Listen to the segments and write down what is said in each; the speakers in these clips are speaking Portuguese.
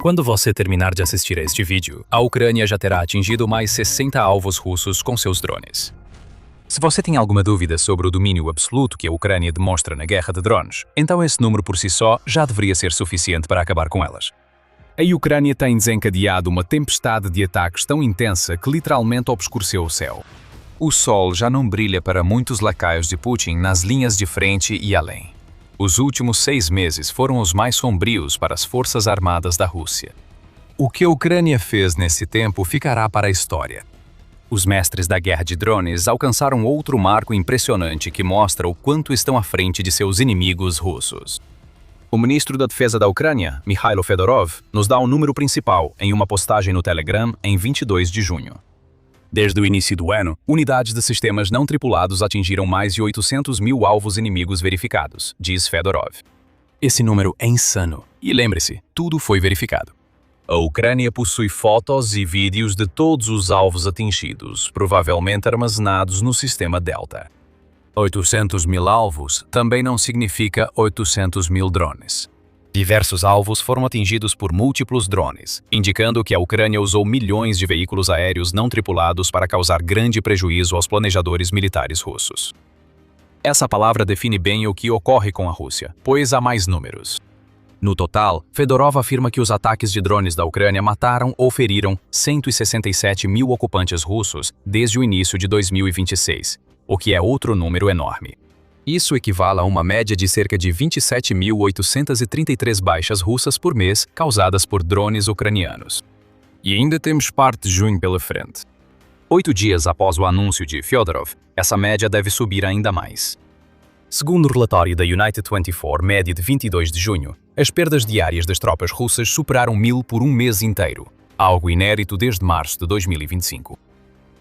Quando você terminar de assistir a este vídeo, a Ucrânia já terá atingido mais 60 alvos russos com seus drones. Se você tem alguma dúvida sobre o domínio absoluto que a Ucrânia demonstra na guerra de drones, então esse número por si só já deveria ser suficiente para acabar com elas. A Ucrânia tem desencadeado uma tempestade de ataques tão intensa que literalmente obscureceu o céu. O sol já não brilha para muitos lacaios de Putin nas linhas de frente e além. Os últimos 6 meses foram os mais sombrios para as forças armadas da Rússia. O que a Ucrânia fez nesse tempo ficará para a história. Os mestres da guerra de drones alcançaram outro marco impressionante que mostra o quanto estão à frente de seus inimigos russos. O ministro da Defesa da Ucrânia, Mikhailo Fedorov, nos dá o número principal em uma postagem no Telegram em 22 de junho. Desde o início do ano, unidades de sistemas não tripulados atingiram mais de 800 mil alvos inimigos verificados, diz Fedorov. Esse número é insano. E lembre-se, tudo foi verificado. A Ucrânia possui fotos e vídeos de todos os alvos atingidos, provavelmente armazenados no sistema Delta. 800 mil alvos também não significa 800 mil drones. Diversos alvos foram atingidos por múltiplos drones, indicando que a Ucrânia usou milhões de veículos aéreos não tripulados para causar grande prejuízo aos planejadores militares russos. Essa palavra define bem o que ocorre com a Rússia, pois há mais números. No total, Fedorov afirma que os ataques de drones da Ucrânia mataram ou feriram 167 mil ocupantes russos desde o início de 2026, o que é outro número enorme. Isso equivale a uma média de cerca de 27.833 baixas russas por mês causadas por drones ucranianos. E ainda temos parte de junho pela frente. 8 dias após o anúncio de Fedorov, essa média deve subir ainda mais. Segundo o relatório da United 24, média de 22 de junho, as perdas diárias das tropas russas superaram 1000 por um mês inteiro, algo inédito desde março de 2025.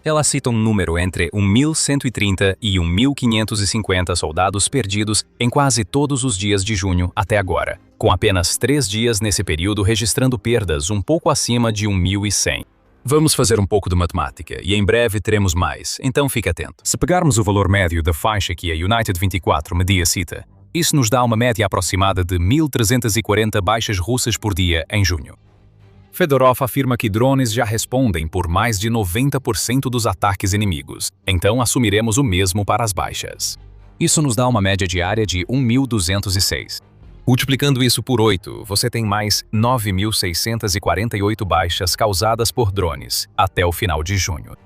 Ela cita um número entre 1.130 e 1.550 soldados perdidos em quase todos os dias de junho até agora, com apenas 3 dias nesse período registrando perdas um pouco acima de 1.100. Vamos fazer um pouco de matemática e em breve teremos mais, então fique atento. Se pegarmos o valor médio da faixa que a United 24 media cita, isso nos dá uma média aproximada de 1.340 baixas russas por dia em junho. Fedorov afirma que drones já respondem por mais de 90% dos ataques inimigos, então assumiremos o mesmo para as baixas. Isso nos dá uma média diária de 1.206. Multiplicando isso por 8, você tem mais 9.648 baixas causadas por drones até o final de junho.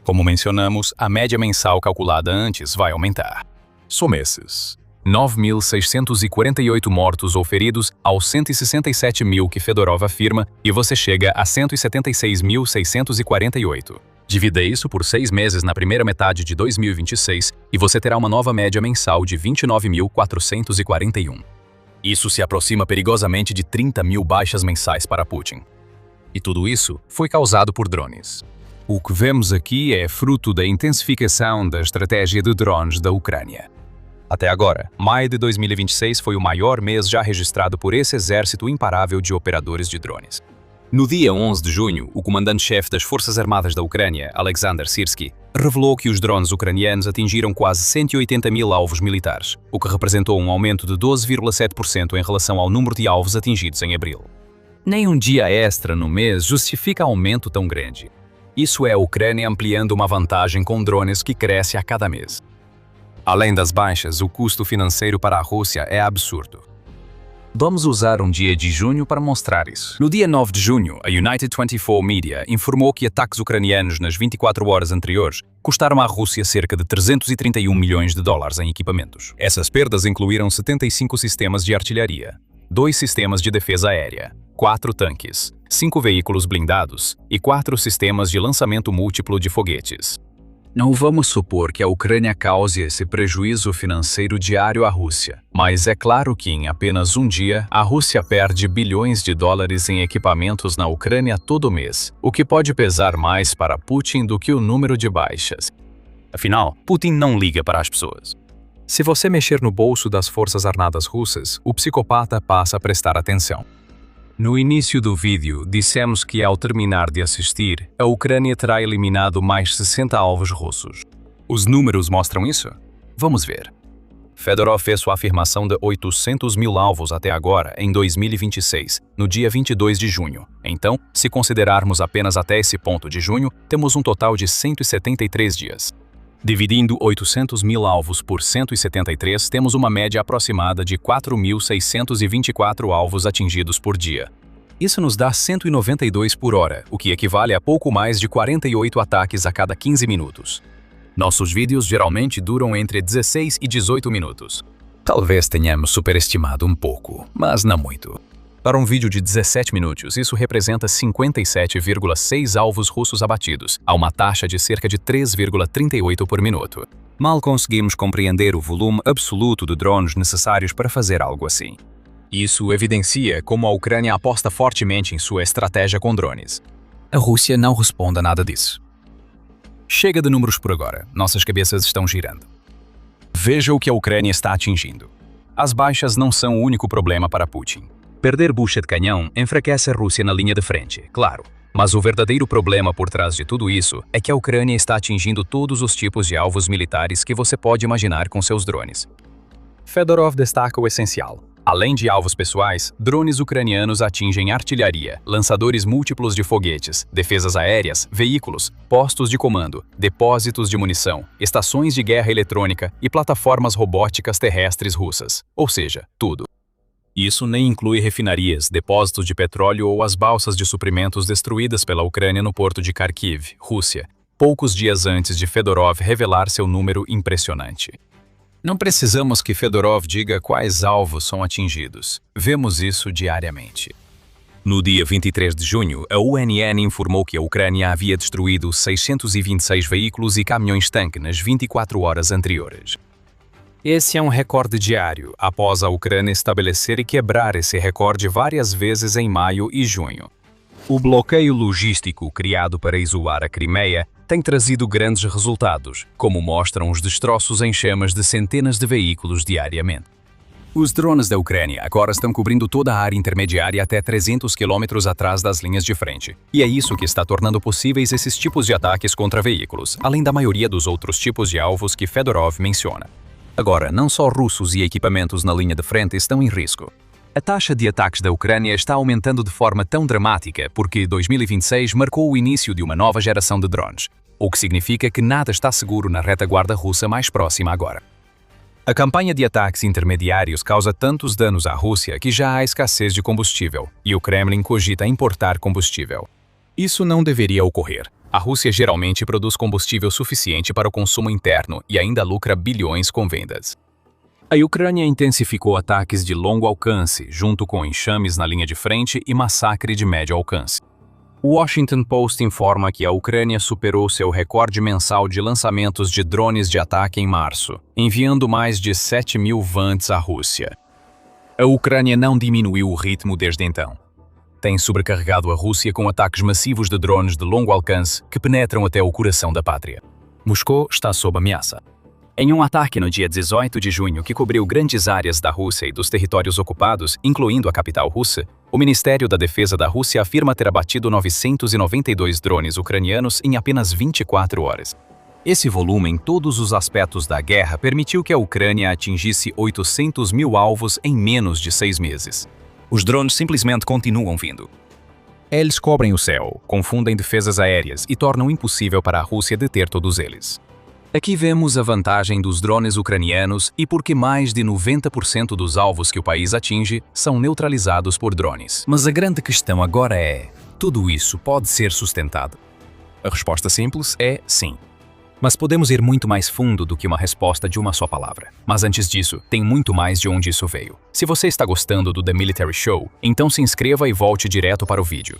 Como mencionamos, a média mensal calculada antes vai aumentar. Some-esses 9.648 mortos ou feridos aos 167 mil que Fedorov afirma e você chega a 176.648. Divida isso por 6 meses na primeira metade de 2026 e você terá uma nova média mensal de 29.441. Isso se aproxima perigosamente de 30 mil baixas mensais para Putin. E tudo isso foi causado por drones. O que vemos aqui é fruto da intensificação da estratégia de drones da Ucrânia. Até agora, maio de 2026 foi o maior mês já registrado por esse exército imparável de operadores de drones. No dia 11 de junho, o comandante-chefe das Forças Armadas da Ucrânia, Alexander Syrskyi, revelou que os drones ucranianos atingiram quase 180 mil alvos militares, o que representou um aumento de 12,7% em relação ao número de alvos atingidos em abril. Nem um dia extra no mês justifica aumento tão grande. Isso é a Ucrânia ampliando uma vantagem com drones que cresce a cada mês. Além das baixas, o custo financeiro para a Rússia é absurdo. Vamos usar um dia de junho para mostrar isso. No dia 9 de junho, a United 24 Media informou que ataques ucranianos nas 24 horas anteriores custaram à Rússia cerca de 331 milhões de dólares em equipamentos. Essas perdas incluíram 75 sistemas de artilharia, 2 sistemas de defesa aérea, 4 tanques, 5 veículos blindados e 4 sistemas de lançamento múltiplo de foguetes. Não vamos supor que a Ucrânia cause esse prejuízo financeiro diário à Rússia, mas é claro que em apenas um dia, a Rússia perde bilhões de dólares em equipamentos na Ucrânia todo mês, o que pode pesar mais para Putin do que o número de baixas. Afinal, Putin não liga para as pessoas. Se você mexer no bolso das forças armadas russas, o psicopata passa a prestar atenção. No início do vídeo, dissemos que ao terminar de assistir, a Ucrânia terá eliminado mais 60 alvos russos. Os números mostram isso? Vamos ver. Fedorov fez sua afirmação de 800 mil alvos até agora, em 2026, no dia 22 de junho. Então, se considerarmos apenas até esse ponto de junho, temos um total de 173 dias. Dividindo 800 mil alvos por 173, temos uma média aproximada de 4.624 alvos atingidos por dia. Isso nos dá 192 por hora, o que equivale a pouco mais de 48 ataques a cada 15 minutos. Nossos vídeos geralmente duram entre 16 e 18 minutos. Talvez tenhamos superestimado um pouco, mas não muito. Para um vídeo de 17 minutos, isso representa 57,6 alvos russos abatidos, a uma taxa de cerca de 3,38 por minuto. Mal conseguimos compreender o volume absoluto de drones necessários para fazer algo assim. Isso evidencia como a Ucrânia aposta fortemente em sua estratégia com drones. A Rússia não responde a nada disso. Chega de números por agora, nossas cabeças estão girando. Veja o que a Ucrânia está atingindo. As baixas não são o único problema para Putin. Perder bucha de canhão enfraquece a Rússia na linha de frente, claro. Mas o verdadeiro problema por trás de tudo isso é que a Ucrânia está atingindo todos os tipos de alvos militares que você pode imaginar com seus drones. Fedorov destaca o essencial. Além de alvos pessoais, drones ucranianos atingem artilharia, lançadores múltiplos de foguetes, defesas aéreas, veículos, postos de comando, depósitos de munição, estações de guerra eletrônica e plataformas robóticas terrestres russas, ou seja, tudo. Isso nem inclui refinarias, depósitos de petróleo ou as balsas de suprimentos destruídas pela Ucrânia no porto de Kharkiv, Rússia, poucos dias antes de Fedorov revelar seu número impressionante. Não precisamos que Fedorov diga quais alvos são atingidos. Vemos isso diariamente. No dia 23 de junho, a UNN informou que a Ucrânia havia destruído 626 veículos e caminhões-tanque nas 24 horas anteriores. Esse é um recorde diário, após a Ucrânia estabelecer e quebrar esse recorde várias vezes em maio e junho. O bloqueio logístico criado para isolar a Crimeia tem trazido grandes resultados, como mostram os destroços em chamas de centenas de veículos diariamente. Os drones da Ucrânia agora estão cobrindo toda a área intermediária até 300 quilômetros atrás das linhas de frente. E é isso que está tornando possíveis esses tipos de ataques contra veículos, além da maioria dos outros tipos de alvos que Fedorov menciona. Agora, não só russos e equipamentos na linha de frente estão em risco. A taxa de ataques da Ucrânia está aumentando de forma tão dramática porque 2026 marcou o início de uma nova geração de drones, o que significa que nada está seguro na retaguarda russa mais próxima agora. A campanha de ataques intermediários causa tantos danos à Rússia que já há escassez de combustível, e o Kremlin cogita importar combustível. Isso não deveria ocorrer. A Rússia geralmente produz combustível suficiente para o consumo interno e ainda lucra bilhões com vendas. A Ucrânia intensificou ataques de longo alcance, junto com enxames na linha de frente e massacre de médio alcance. O Washington Post informa que a Ucrânia superou seu recorde mensal de lançamentos de drones de ataque em março, enviando mais de 7.000 VANTs à Rússia. A Ucrânia não diminuiu o ritmo desde então. Tem sobrecarregado a Rússia com ataques massivos de drones de longo alcance que penetram até o coração da pátria. Moscou está sob ameaça. Em um ataque no dia 18 de junho que cobriu grandes áreas da Rússia e dos territórios ocupados, incluindo a capital russa, o Ministério da Defesa da Rússia afirma ter abatido 992 drones ucranianos em apenas 24 horas. Esse volume em todos os aspectos da guerra permitiu que a Ucrânia atingisse 800 mil alvos em menos de 6 meses. Os drones simplesmente continuam vindo. Eles cobrem o céu, confundem defesas aéreas e tornam impossível para a Rússia deter todos eles. Aqui vemos a vantagem dos drones ucranianos e por que mais de 90% dos alvos que o país atinge são neutralizados por drones. Mas a grande questão agora é: tudo isso pode ser sustentado? A resposta simples é sim. Mas podemos ir muito mais fundo do que uma resposta de uma só palavra. Mas antes disso, tem muito mais de onde isso veio. Se você está gostando do The Military Show, então se inscreva e volte direto para o vídeo.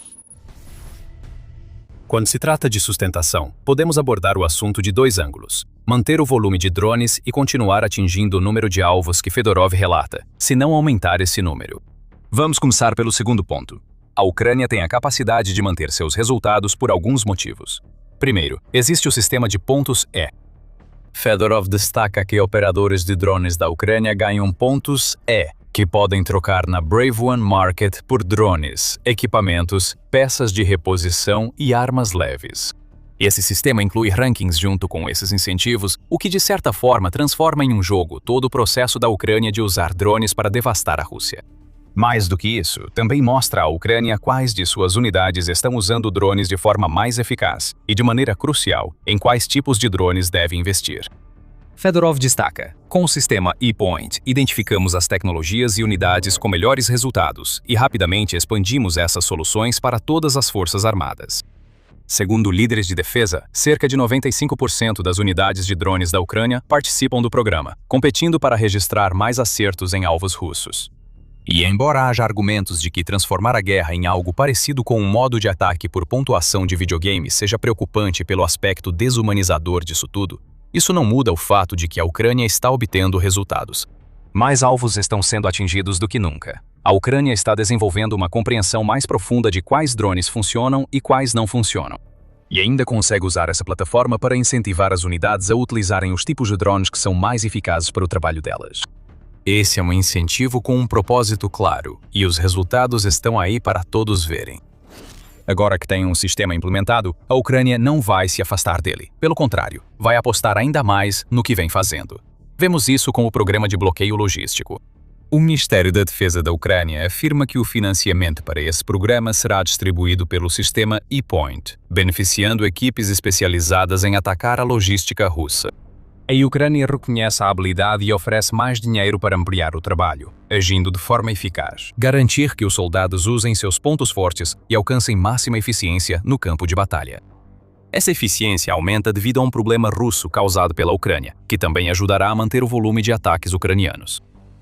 Quando se trata de sustentação, podemos abordar o assunto de dois ângulos: manter o volume de drones e continuar atingindo o número de alvos que Fedorov relata, se não aumentar esse número. Vamos começar pelo segundo ponto. A Ucrânia tem a capacidade de manter seus resultados por alguns motivos. Primeiro, existe o sistema de pontos E. Fedorov destaca que operadores de drones da Ucrânia ganham pontos E, que podem trocar na Brave One Market por drones, equipamentos, peças de reposição e armas leves. Esse sistema inclui rankings junto com esses incentivos, o que de certa forma transforma em um jogo todo o processo da Ucrânia de usar drones para devastar a Rússia. Mais do que isso, também mostra à Ucrânia quais de suas unidades estão usando drones de forma mais eficaz e, de maneira crucial, em quais tipos de drones devem investir. Fedorov destaca: com o sistema E-Point, identificamos as tecnologias e unidades com melhores resultados e rapidamente expandimos essas soluções para todas as forças armadas. Segundo líderes de defesa, cerca de 95% das unidades de drones da Ucrânia participam do programa, competindo para registrar mais acertos em alvos russos. E embora haja argumentos de que transformar a guerra em algo parecido com um modo de ataque por pontuação de videogame seja preocupante pelo aspecto desumanizador disso tudo, isso não muda o fato de que a Ucrânia está obtendo resultados. Mais alvos estão sendo atingidos do que nunca. A Ucrânia está desenvolvendo uma compreensão mais profunda de quais drones funcionam e quais não funcionam. E ainda consegue usar essa plataforma para incentivar as unidades a utilizarem os tipos de drones que são mais eficazes para o trabalho delas. Esse é um incentivo com um propósito claro, e os resultados estão aí para todos verem. Agora que tem um sistema implementado, a Ucrânia não vai se afastar dele. Pelo contrário, vai apostar ainda mais no que vem fazendo. Vemos isso com o programa de bloqueio logístico. O Ministério da Defesa da Ucrânia afirma que o financiamento para esse programa será distribuído pelo sistema E-Point, beneficiando equipes especializadas em atacar a logística russa. A Ucrânia reconhece a habilidade e oferece mais dinheiro para ampliar o trabalho, agindo de forma eficaz, garantir que os soldados usem seus pontos fortes e alcancem máxima eficiência no campo de batalha. Essa eficiência aumenta devido a um problema russo causado pela Ucrânia, que também ajudará a manter o volume de ataques ucranianos.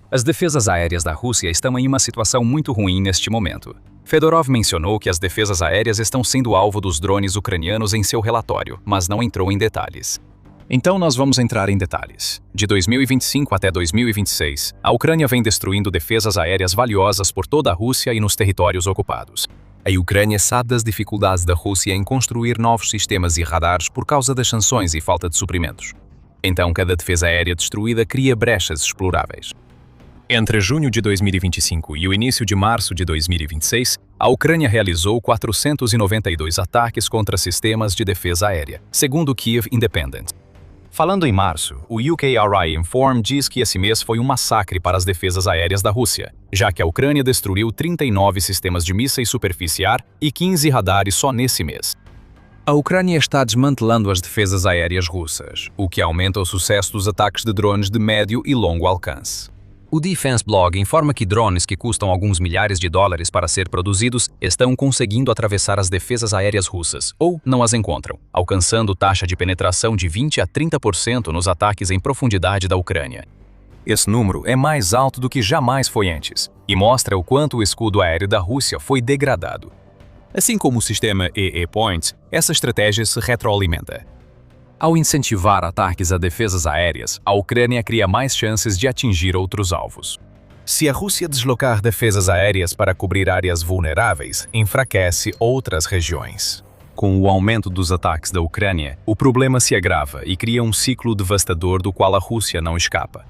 As defesas aéreas da Rússia estão em uma situação muito ruim neste momento. Fedorov mencionou que as defesas aéreas estão sendo alvo dos drones ucranianos em seu relatório, mas não entrou em detalhes. Então nós vamos entrar em detalhes. De 2025 até 2026, a Ucrânia vem destruindo defesas aéreas valiosas por toda a Rússia e nos territórios ocupados. A Ucrânia sabe das dificuldades da Rússia em construir novos sistemas e radares por causa das sanções e falta de suprimentos. Então cada defesa aérea destruída cria brechas exploráveis. Entre junho de 2025 e o início de março de 2026, a Ucrânia realizou 492 ataques contra sistemas de defesa aérea, segundo o Kyiv Independent. Falando em março, o UKRI Inform diz que esse mês foi um massacre para as defesas aéreas da Rússia, já que a Ucrânia destruiu 39 sistemas de mísseis superfície ar e 15 radares só nesse mês. A Ucrânia está desmantelando as defesas aéreas russas, o que aumenta o sucesso dos ataques de drones de médio e longo alcance. O Defense Blog informa que drones que custam alguns milhares de dólares para ser produzidos estão conseguindo atravessar as defesas aéreas russas, ou não as encontram, alcançando taxa de penetração de 20 a 30% nos ataques em profundidade da Ucrânia. Esse número é mais alto do que jamais foi antes, e mostra o quanto o escudo aéreo da Rússia foi degradado. Assim como o sistema E-Point, essa estratégia se retroalimenta. Ao incentivar ataques a defesas aéreas, a Ucrânia cria mais chances de atingir outros alvos. Se a Rússia deslocar defesas aéreas para cobrir áreas vulneráveis, enfraquece outras regiões. Com o aumento dos ataques da Ucrânia, o problema se agrava e cria um ciclo devastador do qual a Rússia não escapa.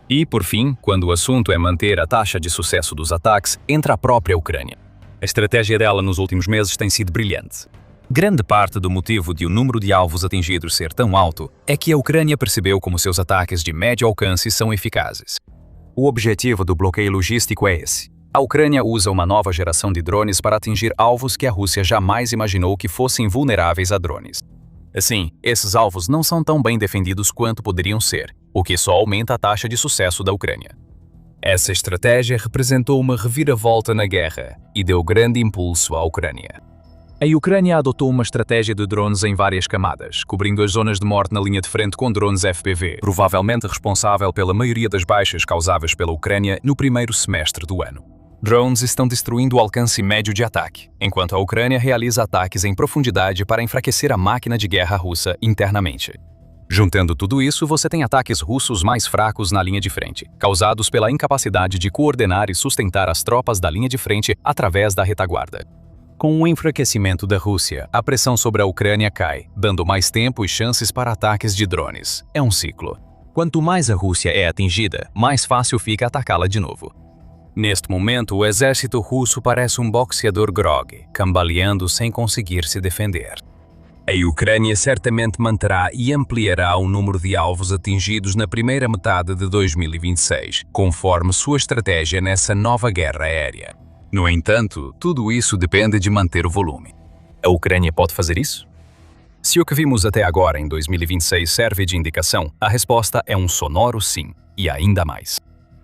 E, por fim, quando o assunto é manter a taxa de sucesso dos ataques, entra a própria Ucrânia. A estratégia dela nos últimos meses tem sido brilhante. Grande parte do motivo de o número de alvos atingidos ser tão alto é que a Ucrânia percebeu como seus ataques de médio alcance são eficazes. O objetivo do bloqueio logístico é esse. A Ucrânia usa uma nova geração de drones para atingir alvos que a Rússia jamais imaginou que fossem vulneráveis a drones. Assim, esses alvos não são tão bem defendidos quanto poderiam ser, o que só aumenta a taxa de sucesso da Ucrânia. Essa estratégia representou uma reviravolta na guerra e deu grande impulso à Ucrânia. A Ucrânia adotou uma estratégia de drones em várias camadas, cobrindo as zonas de morte na linha de frente com drones FPV, provavelmente responsável pela maioria das baixas causadas pela Ucrânia no primeiro semestre do ano. Drones estão destruindo o alcance médio de ataque, enquanto a Ucrânia realiza ataques em profundidade para enfraquecer a máquina de guerra russa internamente. Juntando tudo isso, você tem ataques russos mais fracos na linha de frente, causados pela incapacidade de coordenar e sustentar as tropas da linha de frente através da retaguarda. Com o enfraquecimento da Rússia, a pressão sobre a Ucrânia cai, dando mais tempo e chances para ataques de drones. É um ciclo. Quanto mais a Rússia é atingida, mais fácil fica atacá-la de novo. Neste momento, o exército russo parece um boxeador grogue, cambaleando sem conseguir se defender. A Ucrânia certamente manterá e ampliará o número de alvos atingidos na primeira metade de 2026, conforme sua estratégia nessa nova guerra aérea. No entanto, tudo isso depende de manter o volume. A Ucrânia pode fazer isso? Se o que vimos até agora em 2026 serve de indicação, a resposta é um sonoro sim, e ainda mais.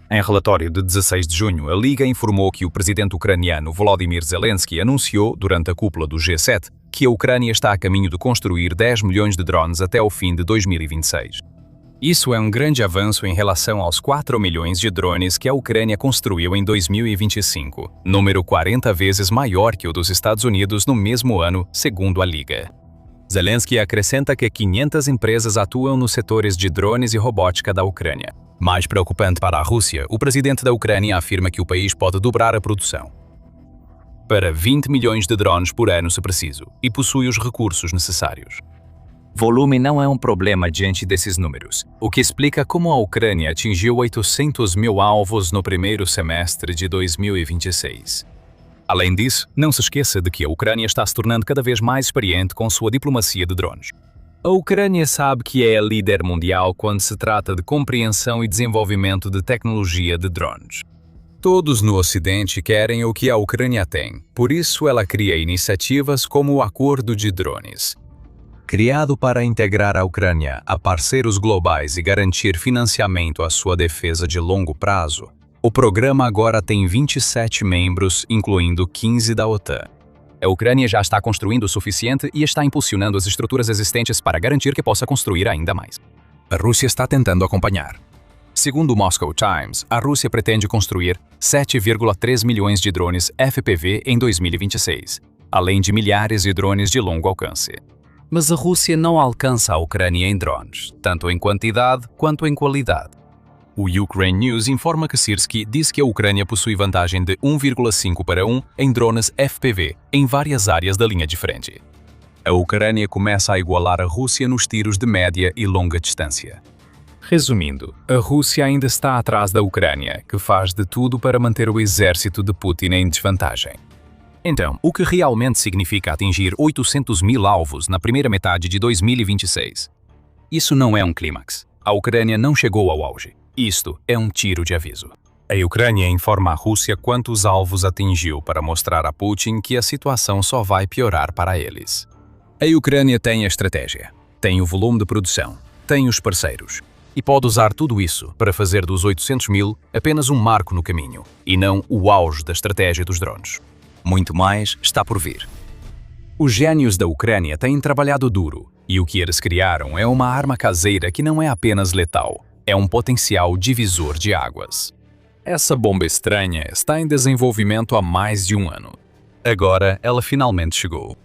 Em relatório de 16 de junho, a Liga informou que o presidente ucraniano Volodymyr Zelensky anunciou, durante a cúpula do G7, que a Ucrânia está a caminho de construir 10 milhões de drones até o fim de 2026. Isso é um grande avanço em relação aos 4 milhões de drones que a Ucrânia construiu em 2025, número 40 vezes maior que o dos Estados Unidos no mesmo ano, segundo a Liga. Zelensky acrescenta que 500 empresas atuam nos setores de drones e robótica da Ucrânia. Mais preocupante para a Rússia, o presidente da Ucrânia afirma que o país pode dobrar a produção para 20 milhões de drones por ano se preciso, e possui os recursos necessários. Volume não é um problema diante desses números, o que explica como a Ucrânia atingiu 800 mil alvos no primeiro semestre de 2026. Além disso, não se esqueça de que a Ucrânia está se tornando cada vez mais experiente com sua diplomacia de drones. A Ucrânia sabe que é a líder mundial quando se trata de compreensão e desenvolvimento de tecnologia de drones. Todos no Ocidente querem o que a Ucrânia tem, por isso ela cria iniciativas como o Acordo de Drones. Criado para integrar a Ucrânia a parceiros globais e garantir financiamento à sua defesa de longo prazo, o programa agora tem 27 membros, incluindo 15 da OTAN. A Ucrânia já está construindo o suficiente e está impulsionando as estruturas existentes para garantir que possa construir ainda mais. A Rússia está tentando acompanhar. Segundo o Moscow Times, a Rússia pretende construir 7,3 milhões de drones FPV em 2026, além de milhares de drones de longo alcance. Mas a Rússia não alcança a Ucrânia em drones, tanto em quantidade quanto em qualidade. O Ukraine News informa que Syrskyi diz que a Ucrânia possui vantagem de 1,5 para 1 em drones FPV em várias áreas da linha de frente. A Ucrânia começa a igualar a Rússia nos tiros de média e longa distância. Resumindo, a Rússia ainda está atrás da Ucrânia, que faz de tudo para manter o exército de Putin em desvantagem. Então, o que realmente significa atingir 800 mil alvos na primeira metade de 2026? Isso não é um clímax. A Ucrânia não chegou ao auge. Isto é um tiro de aviso. A Ucrânia informa a Rússia quantos alvos atingiu para mostrar a Putin que a situação só vai piorar para eles. A Ucrânia tem a estratégia, tem o volume de produção, tem os parceiros, e pode usar tudo isso para fazer dos 800 mil apenas um marco no caminho, e não o auge da estratégia dos drones. Muito mais está por vir. Os gênios da Ucrânia têm trabalhado duro, e o que eles criaram é uma arma caseira que não é apenas letal, é um potencial divisor de águas. Essa bomba estranha está em desenvolvimento há mais de um ano. Agora ela finalmente chegou.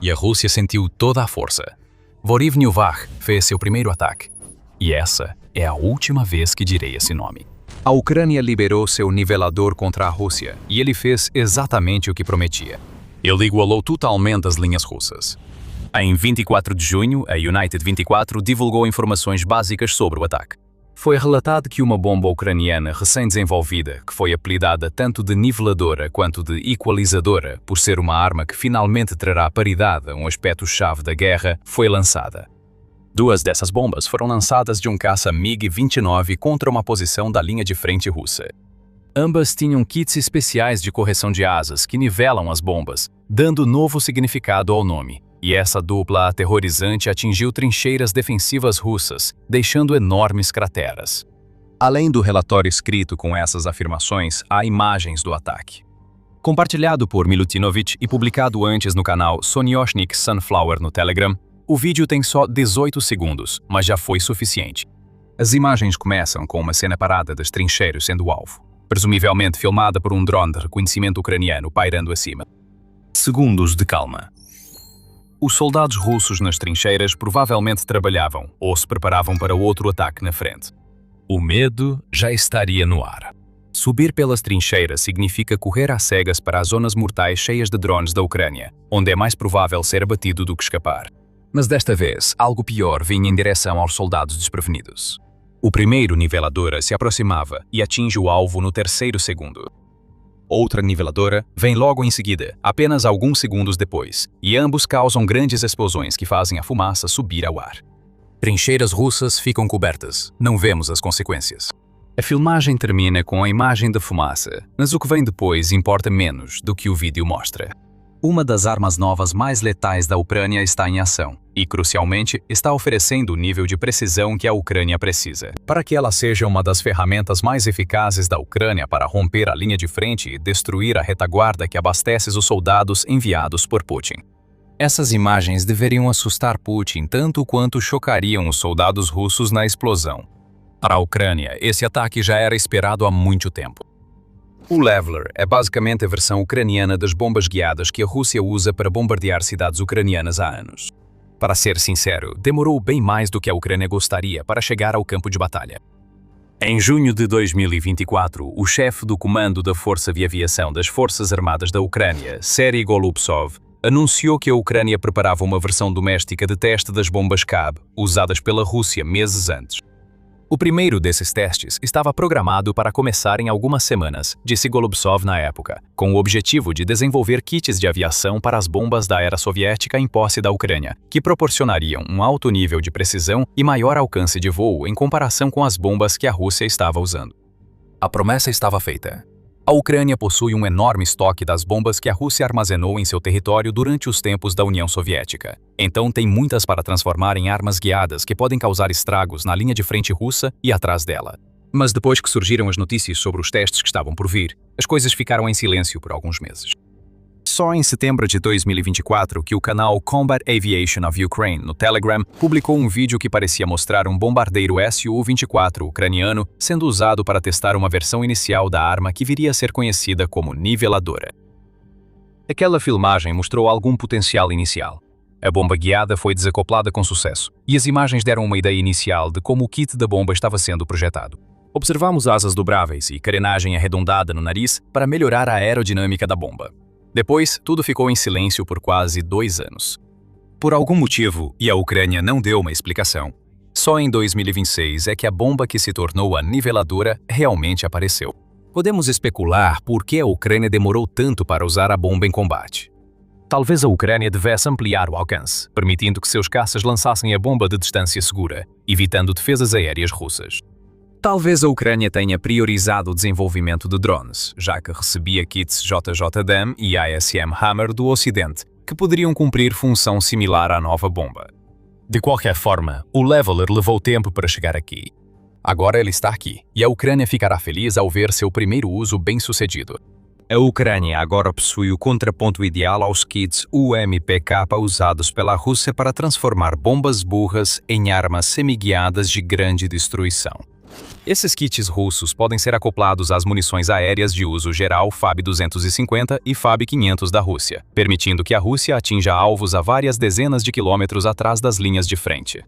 E a Rússia sentiu toda a força. Vorivny-Vach fez seu primeiro ataque. E essa é a última vez que direi esse nome. A Ucrânia liberou seu nivelador contra a Rússia, e ele fez exatamente o que prometia. Ele igualou totalmente as linhas russas. Em 24 de junho, a United 24 divulgou informações básicas sobre o ataque. Foi relatado que uma bomba ucraniana recém-desenvolvida, que foi apelidada tanto de niveladora quanto de equalizadora, por ser uma arma que finalmente trará paridade a um aspecto-chave da guerra, foi lançada. 2 dessas bombas foram lançadas de um caça MiG-29 contra uma posição da linha de frente russa. Ambas tinham kits especiais de correção de asas que nivelam as bombas, dando novo significado ao nome. E essa dupla aterrorizante atingiu trincheiras defensivas russas, deixando enormes crateras. Além do relatório escrito com essas afirmações, há imagens do ataque. Compartilhado por Milutinovich e publicado antes no canal Sonioshnik Sunflower no Telegram, o vídeo tem só 18 segundos, mas já foi suficiente. As imagens começam com uma cena parada das trincheiras sendo o alvo, presumivelmente filmada por um drone de reconhecimento ucraniano pairando acima. Segundos de calma. Os soldados russos nas trincheiras provavelmente trabalhavam ou se preparavam para outro ataque na frente. O medo já estaria no ar. Subir pelas trincheiras significa correr às cegas para as zonas mortais cheias de drones da Ucrânia, onde é mais provável ser abatido do que escapar. Mas desta vez, algo pior vinha em direção aos soldados desprevenidos. O primeiro niveladora se aproximava e atinge o alvo no terceiro segundo. Outra niveladora vem logo em seguida, apenas alguns segundos depois, e ambos causam grandes explosões que fazem a fumaça subir ao ar. Trincheiras russas ficam cobertas, não vemos as consequências. A filmagem termina com a imagem da fumaça, mas o que vem depois importa menos do que o vídeo mostra. Uma das armas novas mais letais da Ucrânia está em ação e, crucialmente, está oferecendo o nível de precisão que a Ucrânia precisa, para que ela seja uma das ferramentas mais eficazes da Ucrânia para romper a linha de frente e destruir a retaguarda que abastece os soldados enviados por Putin. Essas imagens deveriam assustar Putin tanto quanto chocariam os soldados russos na explosão. Para a Ucrânia, esse ataque já era esperado há muito tempo. O Leveler é basicamente a versão ucraniana das bombas guiadas que a Rússia usa para bombardear cidades ucranianas há anos. Para ser sincero, demorou bem mais do que a Ucrânia gostaria para chegar ao campo de batalha. Em junho de 2024, o chefe do Comando da Força de Aviação das Forças Armadas da Ucrânia, Serhiy Golubtsov, anunciou que a Ucrânia preparava uma versão doméstica de teste das bombas KAB, usadas pela Rússia meses antes. O primeiro desses testes estava programado para começar em algumas semanas, disse Golubtsov na época, com o objetivo de desenvolver kits de aviação para as bombas da era soviética em posse da Ucrânia, que proporcionariam um alto nível de precisão e maior alcance de voo em comparação com as bombas que a Rússia estava usando. A promessa estava feita. A Ucrânia possui um enorme estoque das bombas que a Rússia armazenou em seu território durante os tempos da União Soviética. Então tem muitas para transformar em armas guiadas que podem causar estragos na linha de frente russa e atrás dela. Mas depois que surgiram as notícias sobre os testes que estavam por vir, as coisas ficaram em silêncio por alguns meses. Só em setembro de 2024 que o canal Combat Aviation of Ukraine no Telegram publicou um vídeo que parecia mostrar um bombardeiro Su-24 ucraniano sendo usado para testar uma versão inicial da arma que viria a ser conhecida como niveladora. Aquela filmagem mostrou algum potencial inicial. A bomba guiada foi desacoplada com sucesso, e as imagens deram uma ideia inicial de como o kit da bomba estava sendo projetado. Observamos asas dobráveis e carenagem arredondada no nariz para melhorar a aerodinâmica da bomba. Depois, tudo ficou em silêncio por quase 2 anos. Por algum motivo, e a Ucrânia não deu uma explicação, só em 2026 é que a bomba que se tornou a niveladora realmente apareceu. Podemos especular por que a Ucrânia demorou tanto para usar a bomba em combate. Talvez a Ucrânia devesse ampliar o alcance, permitindo que seus caças lançassem a bomba de distância segura, evitando defesas aéreas russas. Talvez a Ucrânia tenha priorizado o desenvolvimento de drones, já que recebia kits JJDAM e ISM Hammer do Ocidente, que poderiam cumprir função similar à nova bomba. De qualquer forma, o Leveler levou tempo para chegar aqui. Agora ele está aqui, e a Ucrânia ficará feliz ao ver seu primeiro uso bem-sucedido. A Ucrânia agora possui o contraponto ideal aos kits UMPK usados pela Rússia para transformar bombas burras em armas semiguiadas de grande destruição. Esses kits russos podem ser acoplados às munições aéreas de uso geral FAB-250 e FAB-500 da Rússia, permitindo que a Rússia atinja alvos a várias dezenas de quilômetros atrás das linhas de frente.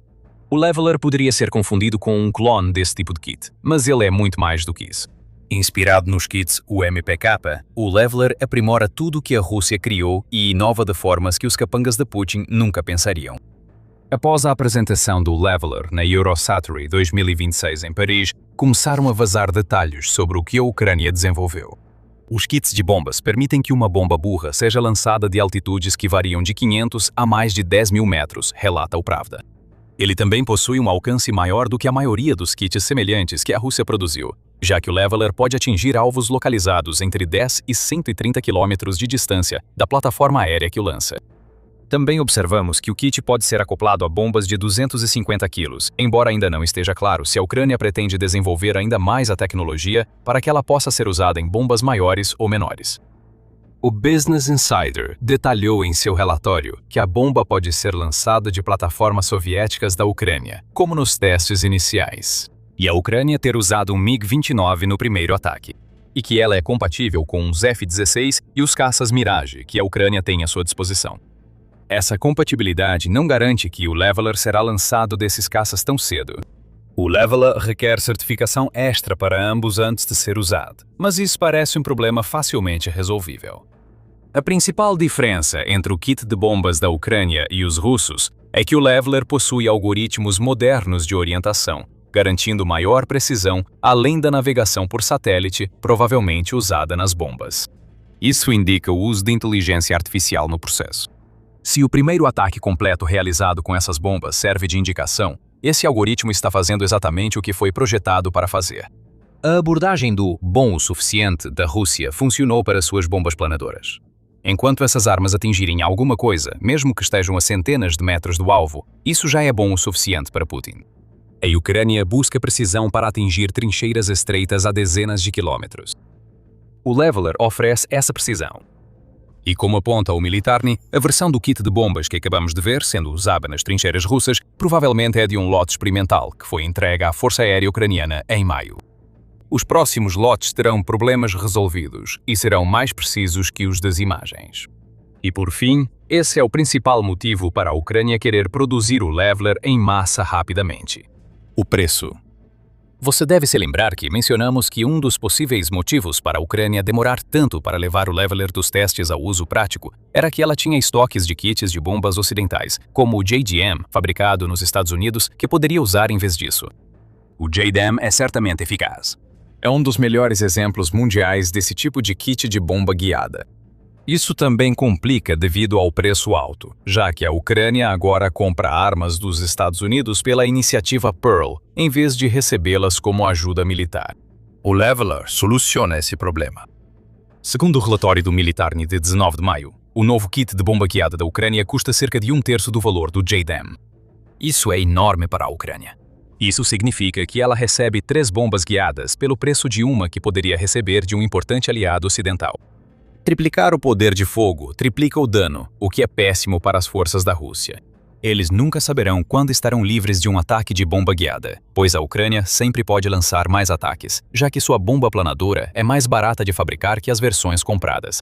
O Leveler poderia ser confundido com um clone desse tipo de kit, mas ele é muito mais do que isso. Inspirado nos kits UMPK, o Leveler aprimora tudo o que a Rússia criou e inova de formas que os capangas de Putin nunca pensariam. Após a apresentação do Leveler na Eurosatory 2026 em Paris, começaram a vazar detalhes sobre o que a Ucrânia desenvolveu. Os kits de bombas permitem que uma bomba burra seja lançada de altitudes que variam de 500 a mais de 10.000 metros, relata o Pravda. Ele também possui um alcance maior do que a maioria dos kits semelhantes que a Rússia produziu, já que o Leveler pode atingir alvos localizados entre 10 e 130 km de distância da plataforma aérea que o lança. Também observamos que o kit pode ser acoplado a bombas de 250 kg, embora ainda não esteja claro se a Ucrânia pretende desenvolver ainda mais a tecnologia para que ela possa ser usada em bombas maiores ou menores. O Business Insider detalhou em seu relatório que a bomba pode ser lançada de plataformas soviéticas da Ucrânia, como nos testes iniciais, e a Ucrânia ter usado um MiG-29 no primeiro ataque, e que ela é compatível com os F-16 e os caças Mirage que a Ucrânia tem à sua disposição. Essa compatibilidade não garante que o Leveler será lançado desses caças tão cedo. O Leveler requer certificação extra para ambos antes de ser usado, mas isso parece um problema facilmente resolvível. A principal diferença entre o kit de bombas da Ucrânia e os russos é que o Leveler possui algoritmos modernos de orientação, garantindo maior precisão, além da navegação por satélite, provavelmente usada nas bombas. Isso indica o uso de inteligência artificial no processo. Se o primeiro ataque completo realizado com essas bombas serve de indicação, esse algoritmo está fazendo exatamente o que foi projetado para fazer. A abordagem do bom o suficiente da Rússia funcionou para suas bombas planadoras. Enquanto essas armas atingirem alguma coisa, mesmo que estejam a centenas de metros do alvo, isso já é bom o suficiente para Putin. A Ucrânia busca precisão para atingir trincheiras estreitas a dezenas de quilômetros. O Leveler oferece essa precisão. E como aponta o Militarny, a versão do kit de bombas que acabamos de ver sendo usada nas trincheiras russas provavelmente é de um lote experimental que foi entregue à Força Aérea Ucraniana em maio. Os próximos lotes terão problemas resolvidos e serão mais precisos que os das imagens. E por fim, esse é o principal motivo para a Ucrânia querer produzir o Leveler em massa rapidamente. O preço. Você deve se lembrar que mencionamos que um dos possíveis motivos para a Ucrânia demorar tanto para levar o Leveler dos testes ao uso prático era que ela tinha estoques de kits de bombas ocidentais, como o JDAM, fabricado nos Estados Unidos, que poderia usar em vez disso. O JDAM é certamente eficaz. É um dos melhores exemplos mundiais desse tipo de kit de bomba guiada. Isso também complica devido ao preço alto, já que a Ucrânia agora compra armas dos Estados Unidos pela iniciativa Pearl, em vez de recebê-las como ajuda militar. O Leveler soluciona esse problema. Segundo o relatório do Militarny de 19 de maio, o novo kit de bomba guiada da Ucrânia custa cerca de 1/3 do valor do JDAM. Isso é enorme para a Ucrânia. Isso significa que ela recebe 3 bombas guiadas pelo preço de uma que poderia receber de um importante aliado ocidental. Triplicar o poder de fogo triplica o dano, o que é péssimo para as forças da Rússia. Eles nunca saberão quando estarão livres de um ataque de bomba guiada, pois a Ucrânia sempre pode lançar mais ataques, já que sua bomba planadora é mais barata de fabricar que as versões compradas.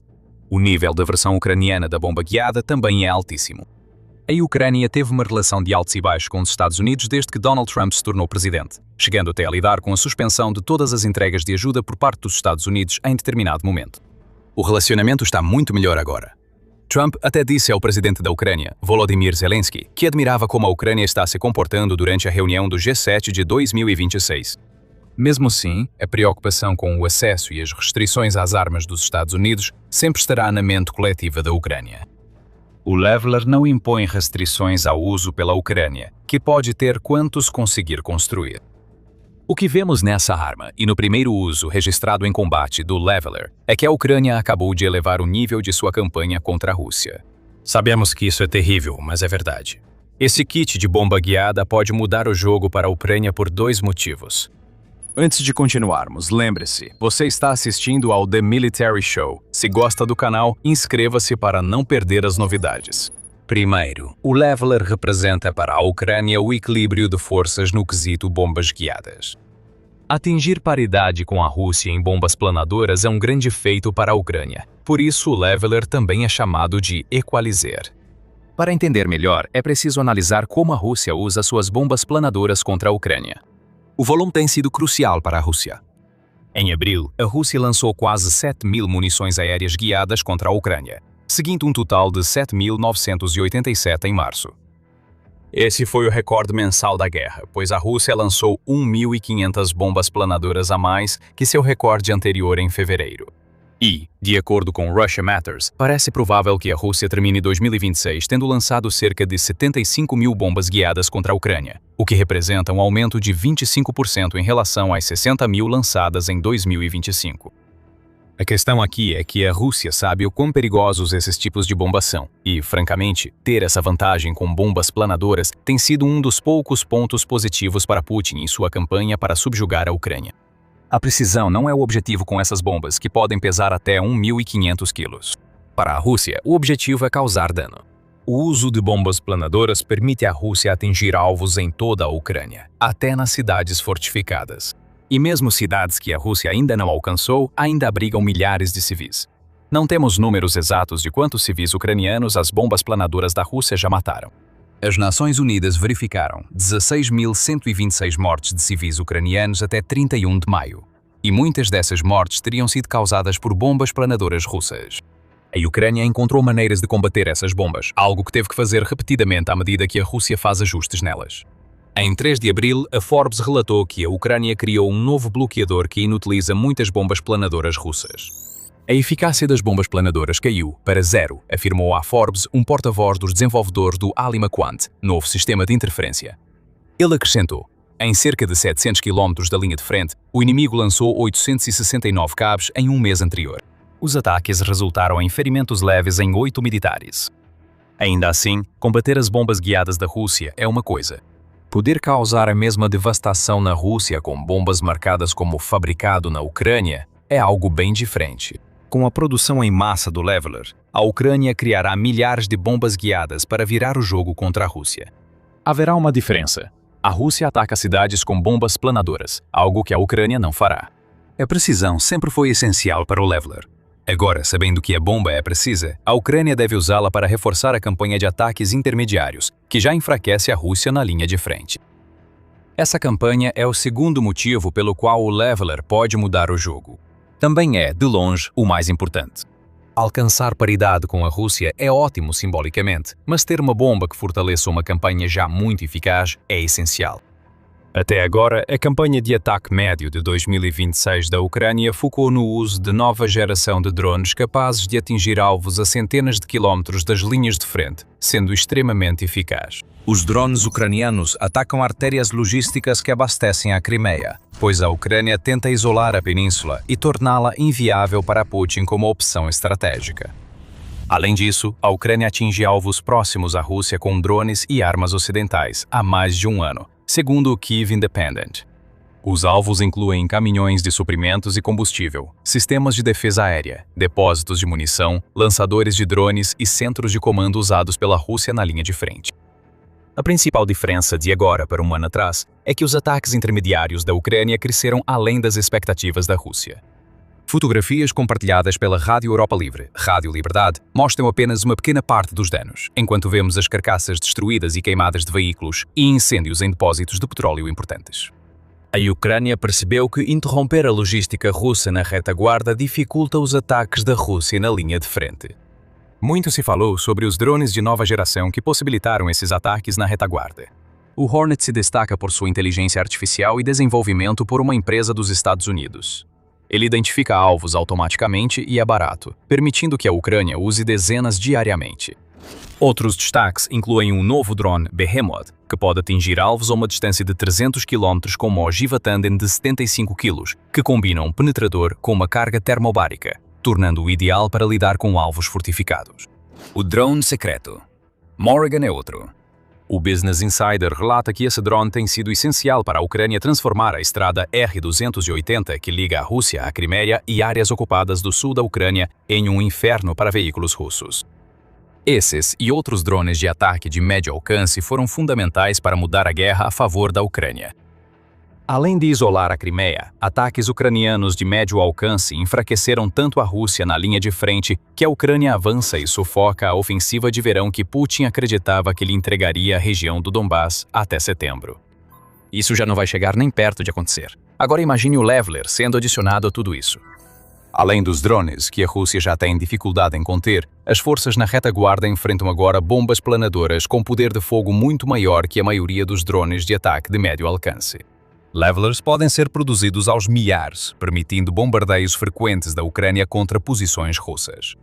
O nível da versão ucraniana da bomba guiada também é altíssimo. A Ucrânia teve uma relação de altos e baixos com os Estados Unidos desde que Donald Trump se tornou presidente, chegando até a lidar com a suspensão de todas as entregas de ajuda por parte dos Estados Unidos em determinado momento. O relacionamento está muito melhor agora. Trump até disse ao presidente da Ucrânia, Volodymyr Zelensky, que admirava como a Ucrânia está se comportando durante a reunião do G7 de 2026. Mesmo assim, a preocupação com o acesso e as restrições às armas dos Estados Unidos sempre estará na mente coletiva da Ucrânia. O Leveler não impõe restrições ao uso pela Ucrânia, que pode ter quantos conseguir construir. O que vemos nessa arma e no primeiro uso registrado em combate do Leveler é que a Ucrânia acabou de elevar o nível de sua campanha contra a Rússia. Sabemos que isso é terrível, mas é verdade. Esse kit de bomba guiada pode mudar o jogo para a Ucrânia por 2 motivos. Antes de continuarmos, lembre-se, você está assistindo ao The Military Show. Se gosta do canal, inscreva-se para não perder as novidades. Primeiro, o Leveler representa para a Ucrânia o equilíbrio de forças no quesito bombas guiadas. Atingir paridade com a Rússia em bombas planadoras é um grande feito para a Ucrânia, por isso o Leveler também é chamado de equalizer. Para entender melhor, é preciso analisar como a Rússia usa suas bombas planadoras contra a Ucrânia. O volume tem sido crucial para a Rússia. Em abril, a Rússia lançou quase 7.000 munições aéreas guiadas contra a Ucrânia, seguindo um total de 7.987 em março. Esse foi o recorde mensal da guerra, pois a Rússia lançou 1.500 bombas planadoras a mais que seu recorde anterior em fevereiro. E, de acordo com Russia Matters, parece provável que a Rússia termine 2026 tendo lançado cerca de 75.000 bombas guiadas contra a Ucrânia, o que representa um aumento de 25% em relação às 60.000 lançadas em 2025. A questão aqui é que a Rússia sabe o quão perigosos esses tipos de bombas são, e, francamente, ter essa vantagem com bombas planadoras tem sido um dos poucos pontos positivos para Putin em sua campanha para subjugar a Ucrânia. A precisão não é o objetivo com essas bombas, que podem pesar até 1.500 quilos. Para a Rússia, o objetivo é causar dano. O uso de bombas planadoras permite à Rússia atingir alvos em toda a Ucrânia, até nas cidades fortificadas. E mesmo cidades que a Rússia ainda não alcançou, ainda abrigam milhares de civis. Não temos números exatos de quantos civis ucranianos as bombas planadoras da Rússia já mataram. As Nações Unidas verificaram 16.126 mortes de civis ucranianos até 31 de maio, e muitas dessas mortes teriam sido causadas por bombas planadoras russas. A Ucrânia encontrou maneiras de combater essas bombas, algo que teve que fazer repetidamente à medida que a Rússia faz ajustes nelas. Em 3 de abril, a Forbes relatou que a Ucrânia criou um novo bloqueador que inutiliza muitas bombas planadoras russas. A eficácia das bombas planadoras caiu para zero, afirmou à Forbes um porta-voz dos desenvolvedores do Alima-Quant, novo sistema de interferência. Ele acrescentou: em cerca de 700 km da linha de frente, o inimigo lançou 869 cabos em um mês anterior. Os ataques resultaram em ferimentos leves em 8 militares. Ainda assim, combater as bombas guiadas da Rússia é uma coisa. Poder causar a mesma devastação na Rússia com bombas marcadas como fabricado na Ucrânia é algo bem diferente. Com a produção em massa do Leveler, a Ucrânia criará milhares de bombas guiadas para virar o jogo contra a Rússia. Haverá uma diferença. A Rússia ataca cidades com bombas planadoras, algo que a Ucrânia não fará. A precisão sempre foi essencial para o Leveler. Agora, sabendo que a bomba é precisa, a Ucrânia deve usá-la para reforçar a campanha de ataques intermediários, que já enfraquece a Rússia na linha de frente. Essa campanha é o segundo motivo pelo qual o Leveler pode mudar o jogo. Também é, de longe, o mais importante. Alcançar paridade com a Rússia é ótimo simbolicamente, mas ter uma bomba que fortaleça uma campanha já muito eficaz é essencial. Até agora, a campanha de ataque médio de 2026 da Ucrânia focou no uso de nova geração de drones capazes de atingir alvos a centenas de quilómetros das linhas de frente, sendo extremamente eficaz. Os drones ucranianos atacam artérias logísticas que abastecem a Crimeia, pois a Ucrânia tenta isolar a península e torná-la inviável para Putin como opção estratégica. Além disso, a Ucrânia atinge alvos próximos à Rússia com drones e armas ocidentais há mais de um ano, segundo o Kyiv Independent. Os alvos incluem caminhões de suprimentos e combustível, sistemas de defesa aérea, depósitos de munição, lançadores de drones e centros de comando usados pela Rússia na linha de frente. A principal diferença de agora para um ano atrás é que os ataques intermediários da Ucrânia cresceram além das expectativas da Rússia. Fotografias compartilhadas pela Rádio Europa Livre, Rádio Liberdade, mostram apenas uma pequena parte dos danos, enquanto vemos as carcaças destruídas e queimadas de veículos e incêndios em depósitos de petróleo importantes. A Ucrânia percebeu que interromper a logística russa na retaguarda dificulta os ataques da Rússia na linha de frente. Muito se falou sobre os drones de nova geração que possibilitaram esses ataques na retaguarda. O Hornet se destaca por sua inteligência artificial e desenvolvimento por uma empresa dos Estados Unidos. Ele identifica alvos automaticamente e é barato, permitindo que a Ucrânia use dezenas diariamente. Outros destaques incluem um novo drone Behemoth, que pode atingir alvos a uma distância de 300 km com uma ogiva tandem de 75 kg, que combina um penetrador com uma carga termobárica, tornando-o ideal para lidar com alvos fortificados. O drone secreto. Morrigan é outro. O Business Insider relata que esse drone tem sido essencial para a Ucrânia transformar a estrada R-280 que liga a Rússia à Crimeia e áreas ocupadas do sul da Ucrânia em um inferno para veículos russos. Esses e outros drones de ataque de médio alcance foram fundamentais para mudar a guerra a favor da Ucrânia. Além de isolar a Crimeia, ataques ucranianos de médio alcance enfraqueceram tanto a Rússia na linha de frente que a Ucrânia avança e sufoca a ofensiva de verão que Putin acreditava que lhe entregaria a região do Donbass até setembro. Isso já não vai chegar nem perto de acontecer. Agora imagine o Leveler sendo adicionado a tudo isso. Além dos drones, que a Rússia já tem dificuldade em conter, as forças na retaguarda enfrentam agora bombas planadoras com poder de fogo muito maior que a maioria dos drones de ataque de médio alcance. Levelers podem ser produzidos aos milhares, permitindo bombardeios frequentes da Ucrânia contra posições russas.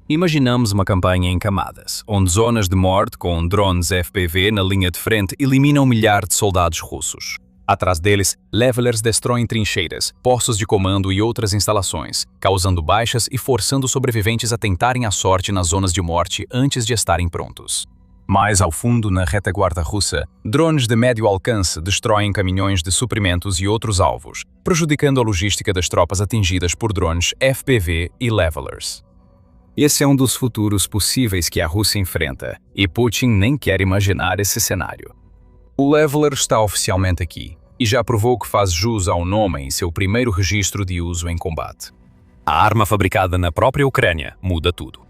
Imaginamos uma campanha em camadas, onde zonas de morte com drones FPV na linha de frente eliminam milhares de soldados russos. Atrás deles, levelers destroem trincheiras, postos de comando e outras instalações, causando baixas e forçando sobreviventes a tentarem a sorte nas zonas de morte antes de estarem prontos. Mais ao fundo, na retaguarda russa, drones de médio alcance destroem caminhões de suprimentos e outros alvos, prejudicando a logística das tropas atingidas por drones FPV e levelers. Esse é um dos futuros possíveis que a Rússia enfrenta, e Putin nem quer imaginar esse cenário. O Leveler está oficialmente aqui, e já provou que faz jus ao nome em seu primeiro registro de uso em combate. A arma fabricada na própria Ucrânia muda tudo.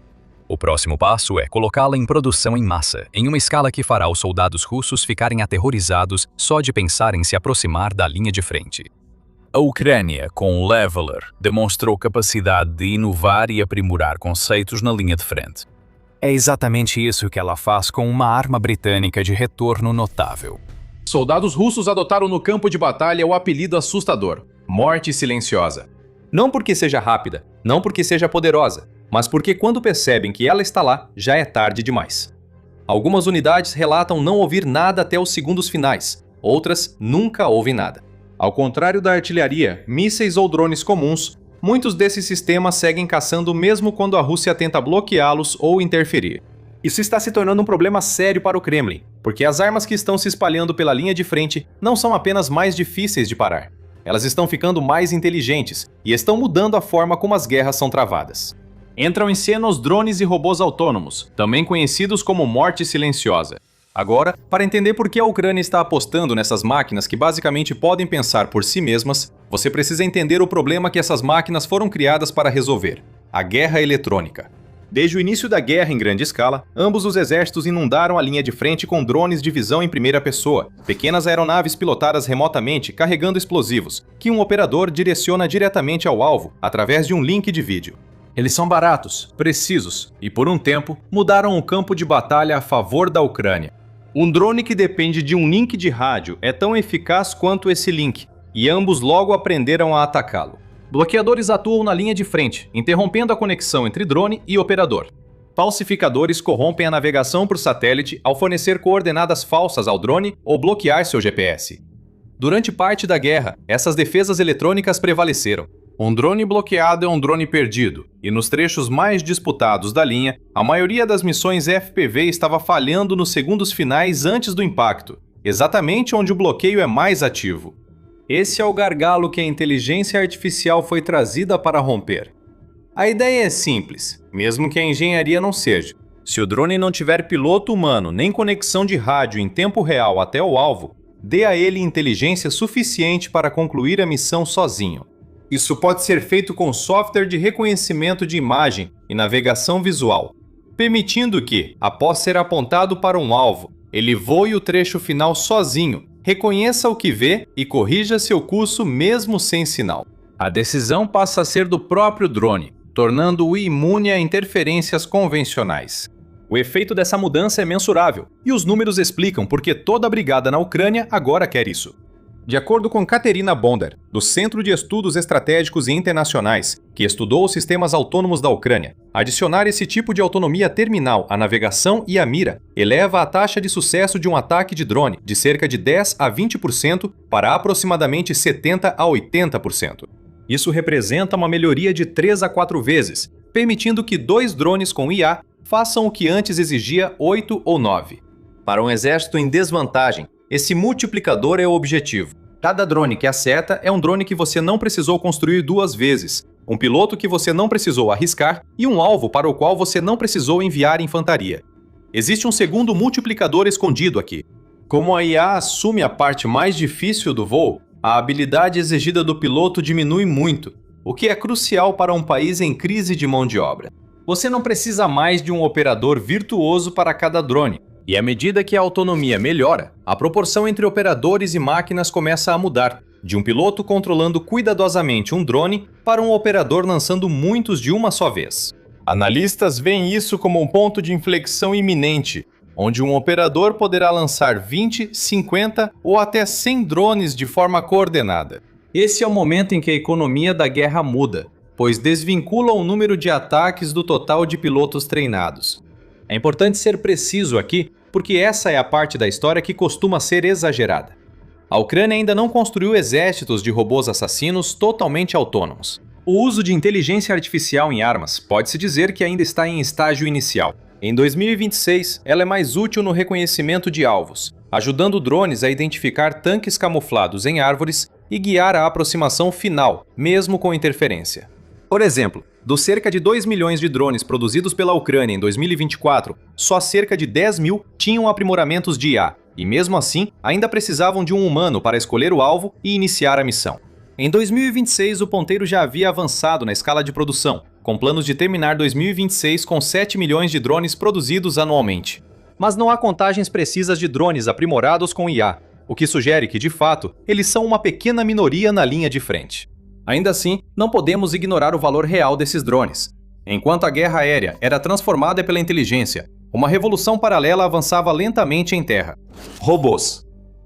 O próximo passo é colocá-la em produção em massa, em uma escala que fará os soldados russos ficarem aterrorizados só de pensar em se aproximar da linha de frente. A Ucrânia, com o Leveler, demonstrou capacidade de inovar e aprimorar conceitos na linha de frente. É exatamente isso que ela faz com uma arma britânica de retorno notável. Soldados russos adotaram no campo de batalha o apelido assustador: Morte Silenciosa. Não porque seja rápida, não porque seja poderosa, mas porque quando percebem que ela está lá, já é tarde demais. Algumas unidades relatam não ouvir nada até os segundos finais, outras nunca ouvem nada. Ao contrário da artilharia, mísseis ou drones comuns, muitos desses sistemas seguem caçando mesmo quando a Rússia tenta bloqueá-los ou interferir. Isso está se tornando um problema sério para o Kremlin, porque as armas que estão se espalhando pela linha de frente não são apenas mais difíceis de parar. Elas estão ficando mais inteligentes e estão mudando a forma como as guerras são travadas. Entram em cena os drones e robôs autônomos, também conhecidos como Morte Silenciosa. Agora, para entender por que a Ucrânia está apostando nessas máquinas que basicamente podem pensar por si mesmas, você precisa entender o problema que essas máquinas foram criadas para resolver: a guerra eletrônica. Desde o início da guerra em grande escala, ambos os exércitos inundaram a linha de frente com drones de visão em primeira pessoa, pequenas aeronaves pilotadas remotamente carregando explosivos, que um operador direciona diretamente ao alvo através de um link de vídeo. Eles são baratos, precisos e, por um tempo, mudaram o campo de batalha a favor da Ucrânia. Um drone que depende de um link de rádio é tão eficaz quanto esse link, e ambos logo aprenderam a atacá-lo. Bloqueadores atuam na linha de frente, interrompendo a conexão entre drone e operador. Falsificadores corrompem a navegação por satélite ao fornecer coordenadas falsas ao drone ou bloquear seu GPS. Durante parte da guerra, essas defesas eletrônicas prevaleceram. Um drone bloqueado é um drone perdido, e nos trechos mais disputados da linha, a maioria das missões FPV estava falhando nos segundos finais antes do impacto, exatamente onde o bloqueio é mais ativo. Esse é o gargalo que a inteligência artificial foi trazida para romper. A ideia é simples, mesmo que a engenharia não seja. Se o drone não tiver piloto humano nem conexão de rádio em tempo real até o alvo, dê a ele inteligência suficiente para concluir a missão sozinho. Isso pode ser feito com software de reconhecimento de imagem e navegação visual, permitindo que, após ser apontado para um alvo, ele voe o trecho final sozinho, reconheça o que vê e corrija seu curso mesmo sem sinal. A decisão passa a ser do próprio drone, tornando-o imune a interferências convencionais. O efeito dessa mudança é mensurável, e os números explicam por que toda a brigada na Ucrânia agora quer isso. De acordo com Katerina Bonder, do Centro de Estudos Estratégicos e Internacionais, que estudou os sistemas autônomos da Ucrânia, adicionar esse tipo de autonomia terminal à navegação e à mira eleva a taxa de sucesso de um ataque de drone de cerca de 10 a 20% para aproximadamente 70 a 80%. Isso representa uma melhoria de 3 a 4 vezes, permitindo que 2 drones com IA façam o que antes exigia 8 ou 9. Para um exército em desvantagem, esse multiplicador é o objetivo. Cada drone que acerta é um drone que você não precisou construir 2 vezes, um piloto que você não precisou arriscar e um alvo para o qual você não precisou enviar infantaria. Existe um segundo multiplicador escondido aqui. Como a IA assume a parte mais difícil do voo, a habilidade exigida do piloto diminui muito, o que é crucial para um país em crise de mão de obra. Você não precisa mais de um operador virtuoso para cada drone. E à medida que a autonomia melhora, a proporção entre operadores e máquinas começa a mudar, de um piloto controlando cuidadosamente um drone para um operador lançando muitos de uma só vez. Analistas veem isso como um ponto de inflexão iminente, onde um operador poderá lançar 20, 50 ou até 100 drones de forma coordenada. Esse é o momento em que a economia da guerra muda, pois desvincula o número de ataques do total de pilotos treinados. É importante ser preciso aqui, porque essa é a parte da história que costuma ser exagerada. A Ucrânia ainda não construiu exércitos de robôs assassinos totalmente autônomos. O uso de inteligência artificial em armas pode-se dizer que ainda está em estágio inicial. Em 2026, ela é mais útil no reconhecimento de alvos, ajudando drones a identificar tanques camuflados em árvores e guiar a aproximação final, mesmo com interferência. Por exemplo, dos cerca de 2 milhões de drones produzidos pela Ucrânia em 2024, só cerca de 10 mil tinham aprimoramentos de IA, e mesmo assim, ainda precisavam de um humano para escolher o alvo e iniciar a missão. Em 2026, o ponteiro já havia avançado na escala de produção, com planos de terminar 2026 com 7 milhões de drones produzidos anualmente. Mas não há contagens precisas de drones aprimorados com IA, o que sugere que, de fato, eles são uma pequena minoria na linha de frente. Ainda assim, não podemos ignorar o valor real desses drones. Enquanto a guerra aérea era transformada pela inteligência, uma revolução paralela avançava lentamente em terra. Robôs.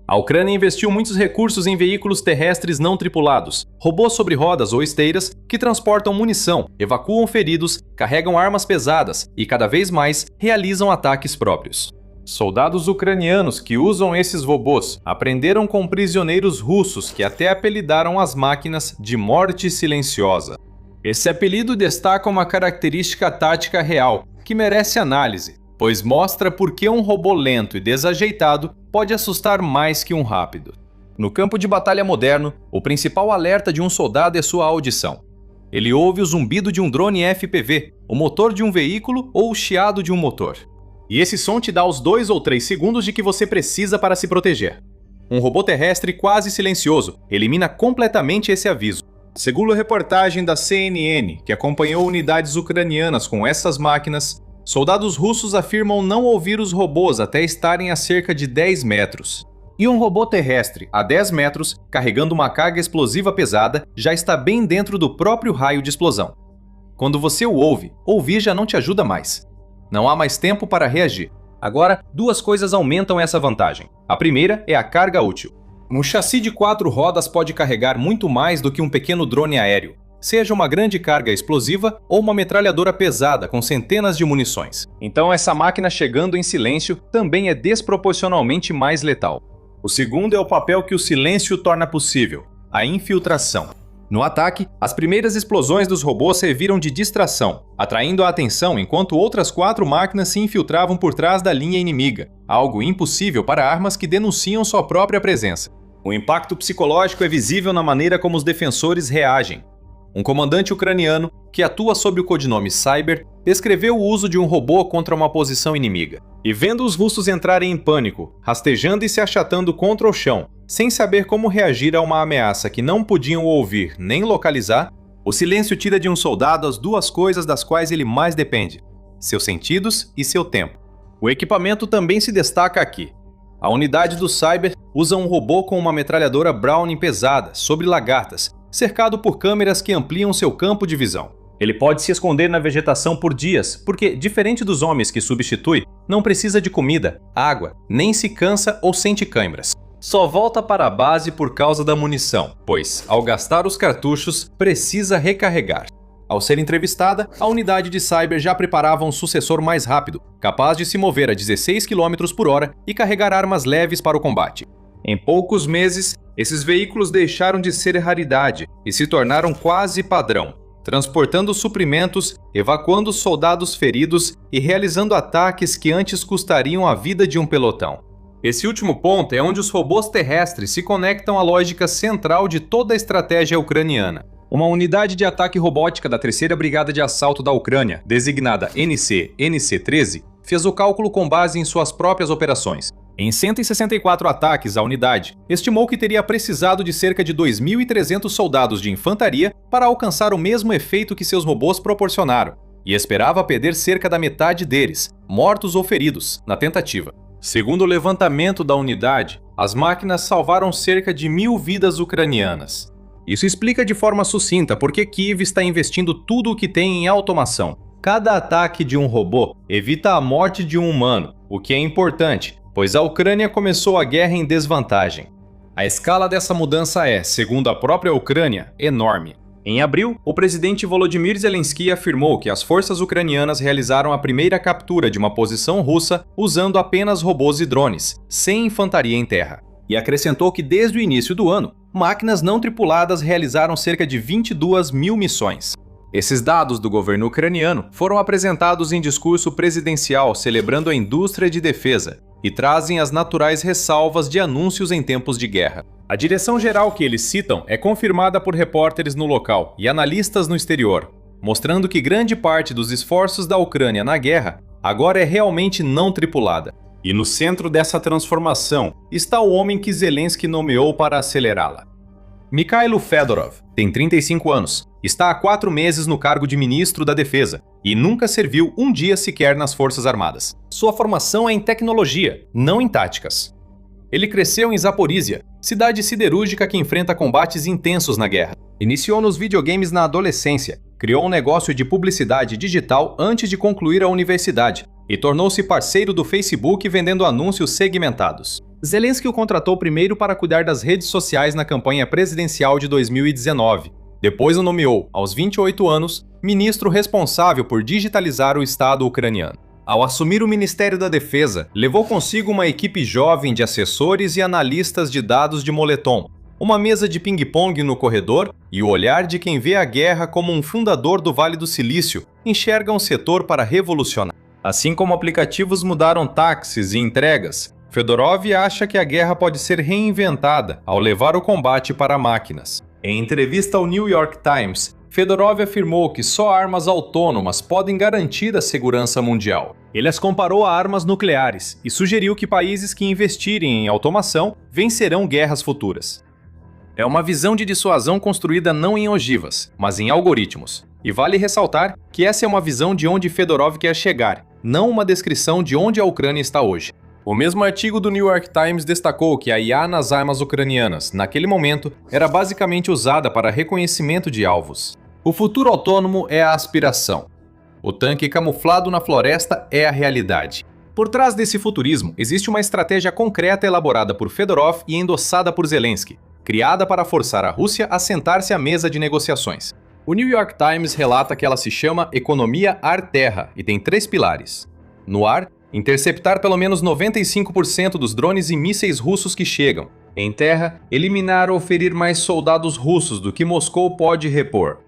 A Ucrânia investiu muitos recursos em veículos terrestres não tripulados, robôs sobre rodas ou esteiras que transportam munição, evacuam feridos, carregam armas pesadas e, cada vez mais, realizam ataques próprios. Soldados ucranianos que usam esses robôs aprenderam com prisioneiros russos que até apelidaram as máquinas de morte silenciosa. Esse apelido destaca uma característica tática real, que merece análise, pois mostra por que um robô lento e desajeitado pode assustar mais que um rápido. No campo de batalha moderno, o principal alerta de um soldado é sua audição. Ele ouve o zumbido de um drone FPV, o motor de um veículo ou o chiado de um motor. E esse som te dá os 2 ou 3 segundos de que você precisa para se proteger. Um robô terrestre quase silencioso elimina completamente esse aviso. Segundo a reportagem da CNN, que acompanhou unidades ucranianas com essas máquinas, soldados russos afirmam não ouvir os robôs até estarem a cerca de 10 metros. E um robô terrestre, a 10 metros, carregando uma carga explosiva pesada, já está bem dentro do próprio raio de explosão. Quando você o ouve, ouvir já não te ajuda mais. Não há mais tempo para reagir. Agora, 2 coisas aumentam essa vantagem. A primeira é a carga útil. Um chassi de 4 rodas pode carregar muito mais do que um pequeno drone aéreo, seja uma grande carga explosiva ou uma metralhadora pesada com centenas de munições. Então essa máquina chegando em silêncio também é desproporcionalmente mais letal. O segundo é o papel que o silêncio torna possível, a infiltração. No ataque, as primeiras explosões dos robôs serviram de distração, atraindo a atenção enquanto outras 4 máquinas se infiltravam por trás da linha inimiga, algo impossível para armas que denunciam sua própria presença. O impacto psicológico é visível na maneira como os defensores reagem. Um comandante ucraniano, que atua sob o codinome Cyber, descreveu o uso de um robô contra uma posição inimiga. E vendo os russos entrarem em pânico, rastejando e se achatando contra o chão, sem saber como reagir a uma ameaça que não podiam ouvir nem localizar, o silêncio tira de um soldado as 2 coisas das quais ele mais depende: seus sentidos e seu tempo. O equipamento também se destaca aqui. A unidade do Cyber usa um robô com uma metralhadora Browning pesada, sobre lagartas, cercado por câmeras que ampliam seu campo de visão. Ele pode se esconder na vegetação por dias, porque, diferente dos homens que substitui, não precisa de comida, água, nem se cansa ou sente câimbras. Só volta para a base por causa da munição, pois, ao gastar os cartuchos, precisa recarregar. Ao ser entrevistada, a unidade de Cyber já preparava um sucessor mais rápido, capaz de se mover a 16 km por hora e carregar armas leves para o combate. Em poucos meses, esses veículos deixaram de ser raridade e se tornaram quase padrão, transportando suprimentos, evacuando soldados feridos e realizando ataques que antes custariam a vida de um pelotão. Esse último ponto é onde os robôs terrestres se conectam à lógica central de toda a estratégia ucraniana. Uma unidade de ataque robótica da 3ª Brigada de Assalto da Ucrânia, designada NC-13, fez o cálculo com base em suas próprias operações. Em 164 ataques à unidade, estimou que teria precisado de cerca de 2.300 soldados de infantaria para alcançar o mesmo efeito que seus robôs proporcionaram, e esperava perder cerca da metade deles, mortos ou feridos, na tentativa. Segundo o levantamento da unidade, as máquinas salvaram cerca de 1.000 vidas ucranianas. Isso explica de forma sucinta por que Kiev está investindo tudo o que tem em automação. Cada ataque de um robô evita a morte de um humano, o que é importante, pois a Ucrânia começou a guerra em desvantagem. A escala dessa mudança é, segundo a própria Ucrânia, enorme. Em abril, o presidente Volodymyr Zelensky afirmou que as forças ucranianas realizaram a primeira captura de uma posição russa usando apenas robôs e drones, sem infantaria em terra. E acrescentou que desde o início do ano, máquinas não tripuladas realizaram cerca de 22.000 missões. Esses dados do governo ucraniano foram apresentados em discurso presidencial celebrando a indústria de defesa e trazem as naturais ressalvas de anúncios em tempos de guerra. A direção geral que eles citam é confirmada por repórteres no local e analistas no exterior, mostrando que grande parte dos esforços da Ucrânia na guerra agora é realmente não tripulada. E no centro dessa transformação está o homem que Zelensky nomeou para acelerá-la. Mikhailo Fedorov tem 35 anos, está há 4 meses no cargo de ministro da Defesa e nunca serviu um dia sequer nas Forças Armadas. Sua formação é em tecnologia, não em táticas. Ele cresceu em Zaporizhia, cidade siderúrgica que enfrenta combates intensos na guerra. Iniciou nos videogames na adolescência, criou um negócio de publicidade digital antes de concluir a universidade e tornou-se parceiro do Facebook vendendo anúncios segmentados. Zelensky o contratou primeiro para cuidar das redes sociais na campanha presidencial de 2019. Depois o nomeou, aos 28 anos, ministro responsável por digitalizar o Estado ucraniano. Ao assumir o Ministério da Defesa, levou consigo uma equipe jovem de assessores e analistas de dados de moletom, uma mesa de ping-pong no corredor e o olhar de quem vê a guerra como um fundador do Vale do Silício enxerga um setor para revolucionar. Assim como aplicativos mudaram táxis e entregas, Fedorov acha que a guerra pode ser reinventada ao levar o combate para máquinas. Em entrevista ao New York Times, Fedorov afirmou que só armas autônomas podem garantir a segurança mundial. Ele as comparou a armas nucleares e sugeriu que países que investirem em automação vencerão guerras futuras. É uma visão de dissuasão construída não em ogivas, mas em algoritmos. E vale ressaltar que essa é uma visão de onde Fedorov quer chegar, não uma descrição de onde a Ucrânia está hoje. O mesmo artigo do New York Times destacou que a IA nas armas ucranianas, naquele momento, era basicamente usada para reconhecimento de alvos. O futuro autônomo é a aspiração. O tanque camuflado na floresta é a realidade. Por trás desse futurismo, existe uma estratégia concreta elaborada por Fedorov e endossada por Zelensky, criada para forçar a Rússia a sentar-se à mesa de negociações. O New York Times relata que ela se chama Economia Ar-Terra e tem 3 pilares. No ar, interceptar pelo menos 95% dos drones e mísseis russos que chegam. Em terra, eliminar ou ferir mais soldados russos do que Moscou pode repor.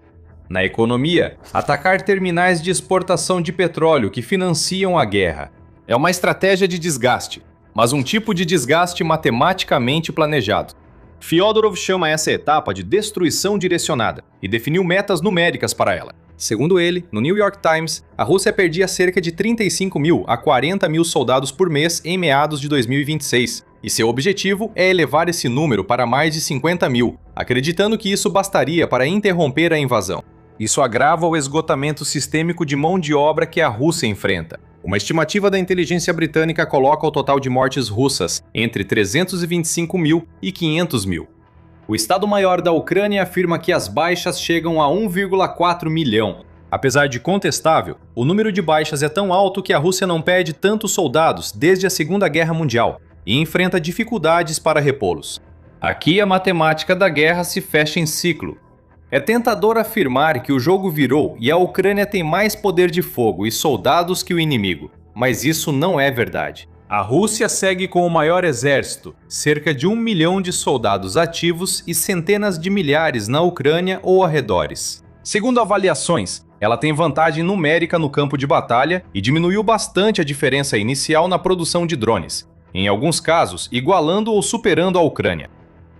Na economia, atacar terminais de exportação de petróleo que financiam a guerra. É uma estratégia de desgaste, mas um tipo de desgaste matematicamente planejado. Fyodorov chama essa etapa de destruição direcionada e definiu metas numéricas para ela. Segundo ele, no New York Times, a Rússia perdia cerca de 35 mil a 40 mil soldados por mês em meados de 2026, e seu objetivo é elevar esse número para mais de 50 mil, acreditando que isso bastaria para interromper a invasão. Isso agrava o esgotamento sistêmico de mão de obra que a Rússia enfrenta. Uma estimativa da inteligência britânica coloca o total de mortes russas entre 325 mil e 500 mil. O Estado-Maior da Ucrânia afirma que as baixas chegam a 1,4 milhão. Apesar de contestável, o número de baixas é tão alto que a Rússia não perde tantos soldados desde a Segunda Guerra Mundial e enfrenta dificuldades para repô-los. Aqui a matemática da guerra se fecha em ciclo. É tentador afirmar que o jogo virou e a Ucrânia tem mais poder de fogo e soldados que o inimigo, mas isso não é verdade. A Rússia segue com o maior exército, cerca de 1 milhão de soldados ativos e centenas de milhares na Ucrânia ou arredores. Segundo avaliações, ela tem vantagem numérica no campo de batalha e diminuiu bastante a diferença inicial na produção de drones, em alguns casos igualando ou superando a Ucrânia.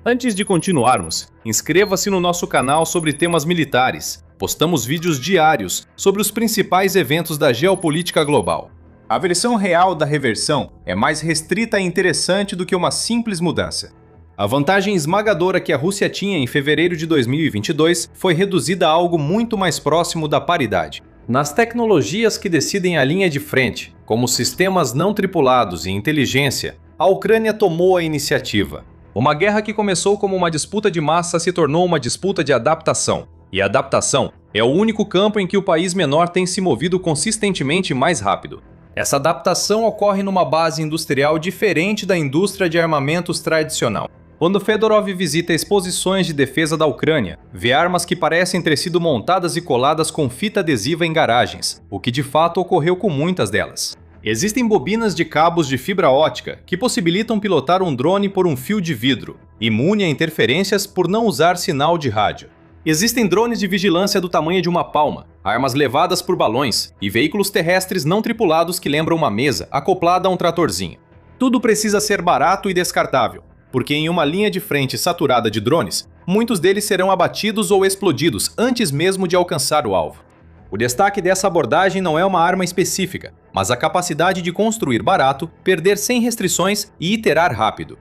Antes de continuarmos, inscreva-se no nosso canal sobre temas militares. Postamos vídeos diários sobre os principais eventos da geopolítica global. A versão real da reversão é mais restrita e interessante do que uma simples mudança. A vantagem esmagadora que a Rússia tinha em fevereiro de 2022 foi reduzida a algo muito mais próximo da paridade. Nas tecnologias que decidem a linha de frente, como sistemas não tripulados e inteligência, a Ucrânia tomou a iniciativa. Uma guerra que começou como uma disputa de massa se tornou uma disputa de adaptação. E a adaptação é o único campo em que o país menor tem se movido consistentemente mais rápido. Essa adaptação ocorre numa base industrial diferente da indústria de armamentos tradicional. Quando Fedorov visita exposições de defesa da Ucrânia, vê armas que parecem ter sido montadas e coladas com fita adesiva em garagens, o que de fato ocorreu com muitas delas. Existem bobinas de cabos de fibra ótica que possibilitam pilotar um drone por um fio de vidro, imune a interferências por não usar sinal de rádio. Existem drones de vigilância do tamanho de uma palma, armas levadas por balões e veículos terrestres não tripulados que lembram uma mesa acoplada a um tratorzinho. Tudo precisa ser barato e descartável, porque em uma linha de frente saturada de drones, muitos deles serão abatidos ou explodidos antes mesmo de alcançar o alvo. O destaque dessa abordagem não é uma arma específica, mas a capacidade de construir barato, perder sem restrições e iterar rápido.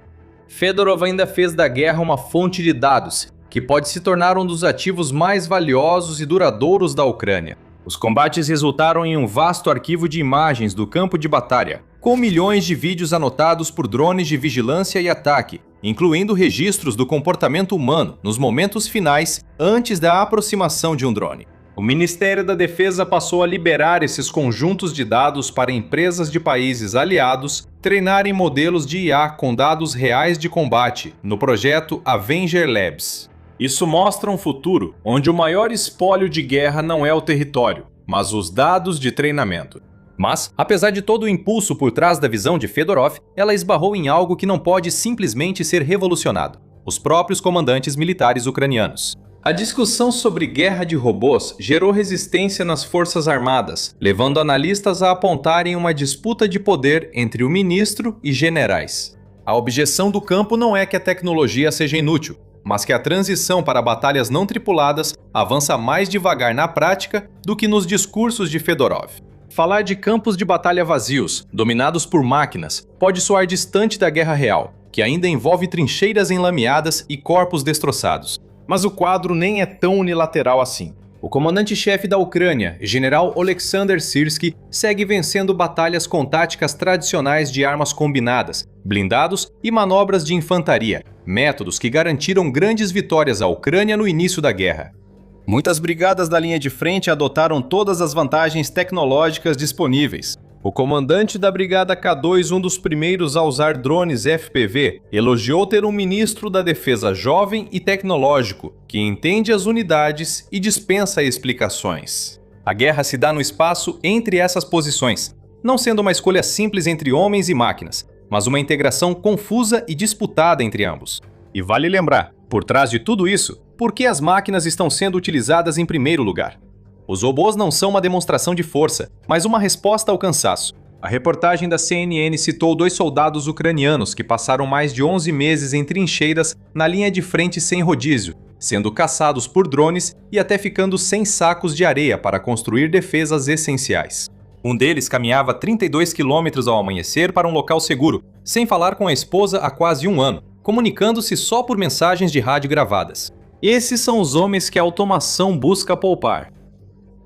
Fedorov ainda fez da guerra uma fonte de dados, que pode se tornar um dos ativos mais valiosos e duradouros da Ucrânia. Os combates resultaram em um vasto arquivo de imagens do campo de batalha, com milhões de vídeos anotados por drones de vigilância e ataque, incluindo registros do comportamento humano nos momentos finais antes da aproximação de um drone. O Ministério da Defesa passou a liberar esses conjuntos de dados para empresas de países aliados treinarem modelos de IA com dados reais de combate no projeto Avenger Labs. Isso mostra um futuro onde o maior espólio de guerra não é o território, mas os dados de treinamento. Mas, apesar de todo o impulso por trás da visão de Fedorov, ela esbarrou em algo que não pode simplesmente ser revolucionado: os próprios comandantes militares ucranianos. A discussão sobre guerra de robôs gerou resistência nas forças armadas, levando analistas a apontarem uma disputa de poder entre o ministro e generais. A objeção do campo não é que a tecnologia seja inútil, mas que a transição para batalhas não tripuladas avança mais devagar na prática do que nos discursos de Fedorov. Falar de campos de batalha vazios, dominados por máquinas, pode soar distante da guerra real, que ainda envolve trincheiras enlameadas e corpos destroçados. Mas o quadro nem é tão unilateral assim. O comandante-chefe da Ucrânia, general Oleksandr Syrskyi, segue vencendo batalhas com táticas tradicionais de armas combinadas, blindados e manobras de infantaria, métodos que garantiram grandes vitórias à Ucrânia no início da guerra. Muitas brigadas da linha de frente adotaram todas as vantagens tecnológicas disponíveis. O comandante da Brigada K2, um dos primeiros a usar drones FPV, elogiou ter um ministro da defesa jovem e tecnológico, que entende as unidades e dispensa explicações. A guerra se dá no espaço entre essas posições, não sendo uma escolha simples entre homens e máquinas, mas uma integração confusa e disputada entre ambos. E vale lembrar, por trás de tudo isso, por que as máquinas estão sendo utilizadas em primeiro lugar. Os robôs não são uma demonstração de força, mas uma resposta ao cansaço. A reportagem da CNN citou 2 soldados ucranianos que passaram mais de 11 meses em trincheiras na linha de frente sem rodízio, sendo caçados por drones e até ficando sem sacos de areia para construir defesas essenciais. Um deles caminhava 32 quilômetros ao amanhecer para um local seguro, sem falar com a esposa há quase 1 ano, comunicando-se só por mensagens de rádio gravadas. Esses são os homens que a automação busca poupar.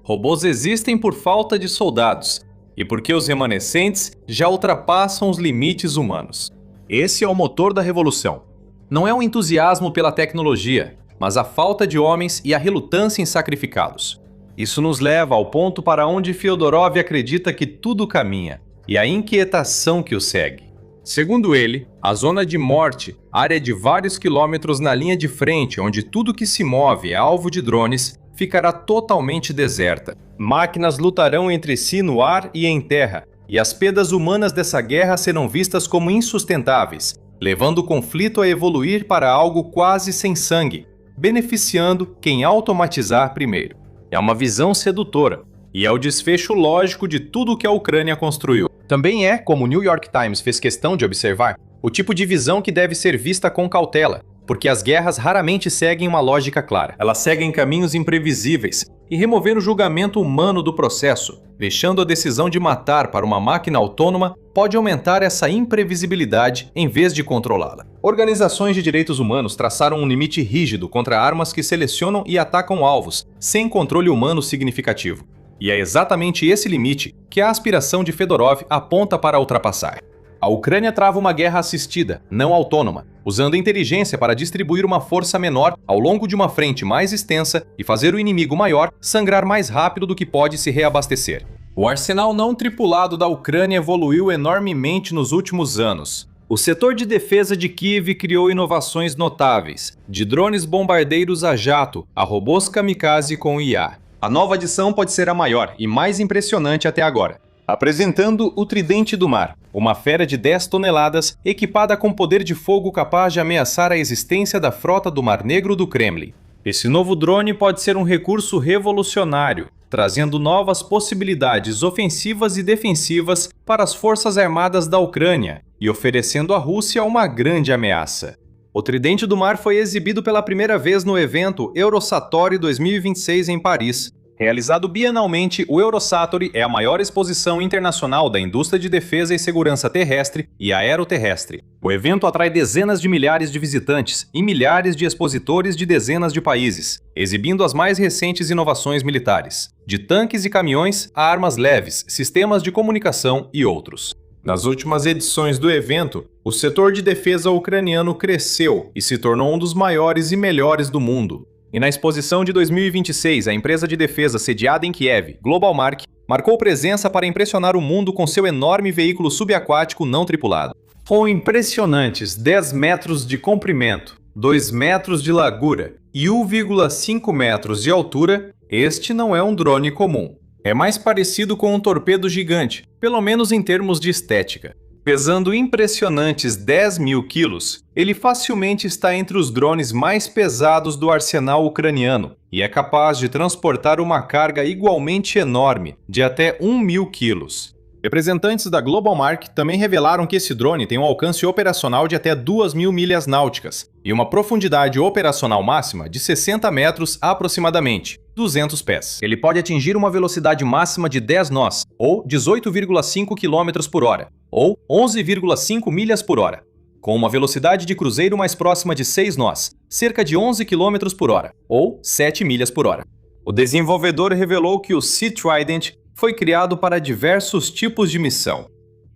Robôs existem por falta de soldados, e porque os remanescentes já ultrapassam os limites humanos. Esse é o motor da revolução. Não é um entusiasmo pela tecnologia, mas a falta de homens e a relutância em sacrificá-los. Isso nos leva ao ponto para onde Fyodorov acredita que tudo caminha, e a inquietação que o segue. Segundo ele, a zona de morte, área de vários quilômetros na linha de frente onde tudo que se move é alvo de drones, ficará totalmente deserta. Máquinas lutarão entre si no ar e em terra, e as perdas humanas dessa guerra serão vistas como insustentáveis, levando o conflito a evoluir para algo quase sem sangue, beneficiando quem automatizar primeiro. É uma visão sedutora, e é o desfecho lógico de tudo o que a Ucrânia construiu. Também é, como o New York Times fez questão de observar, o tipo de visão que deve ser vista com cautela, porque as guerras raramente seguem uma lógica clara. Elas seguem caminhos imprevisíveis, e remover o julgamento humano do processo, deixando a decisão de matar para uma máquina autônoma, pode aumentar essa imprevisibilidade em vez de controlá-la. Organizações de direitos humanos traçaram um limite rígido contra armas que selecionam e atacam alvos, sem controle humano significativo. E é exatamente esse limite que a aspiração de Fedorov aponta para ultrapassar. A Ucrânia trava uma guerra assistida, não autônoma, usando inteligência para distribuir uma força menor ao longo de uma frente mais extensa e fazer o inimigo maior sangrar mais rápido do que pode se reabastecer. O arsenal não tripulado da Ucrânia evoluiu enormemente nos últimos anos. O setor de defesa de Kiev criou inovações notáveis, de drones bombardeiros a jato a robôs kamikaze com IA. A nova adição pode ser a maior e mais impressionante até agora. Apresentando o Tridente do Mar, uma fera de 10 toneladas equipada com poder de fogo capaz de ameaçar a existência da frota do Mar Negro do Kremlin. Esse novo drone pode ser um recurso revolucionário, trazendo novas possibilidades ofensivas e defensivas para as forças armadas da Ucrânia e oferecendo à Rússia uma grande ameaça. O Tridente do Mar foi exibido pela primeira vez no evento Eurosatory 2026 em Paris. Realizado bienalmente, o Eurosatory é a maior exposição internacional da indústria de defesa e segurança terrestre e aeroterrestre. O evento atrai dezenas de milhares de visitantes e milhares de expositores de dezenas de países, exibindo as mais recentes inovações militares, de tanques e caminhões a armas leves, sistemas de comunicação e outros. Nas últimas edições do evento, o setor de defesa ucraniano cresceu e se tornou um dos maiores e melhores do mundo. E na exposição de 2026, a empresa de defesa sediada em Kiev, GlobalMark, marcou presença para impressionar o mundo com seu enorme veículo subaquático não tripulado. Com impressionantes 10 metros de comprimento, 2 metros de largura e 1,5 metros de altura, este não é um drone comum. É mais parecido com um torpedo gigante, pelo menos em termos de estética. Pesando impressionantes 10.000 quilos, ele facilmente está entre os drones mais pesados do arsenal ucraniano e é capaz de transportar uma carga igualmente enorme, de até 1.000 quilos. Representantes da GlobalMark também revelaram que esse drone tem um alcance operacional de até 2.000 milhas náuticas e uma profundidade operacional máxima de 60 metros aproximadamente, 200 pés. Ele pode atingir uma velocidade máxima de 10 nós, ou 18,5 km por hora, ou 11,5 milhas por hora, com uma velocidade de cruzeiro mais próxima de 6 nós, cerca de 11 km por hora, ou 7 milhas por hora. O desenvolvedor revelou que o Sea Trident foi criado para diversos tipos de missão.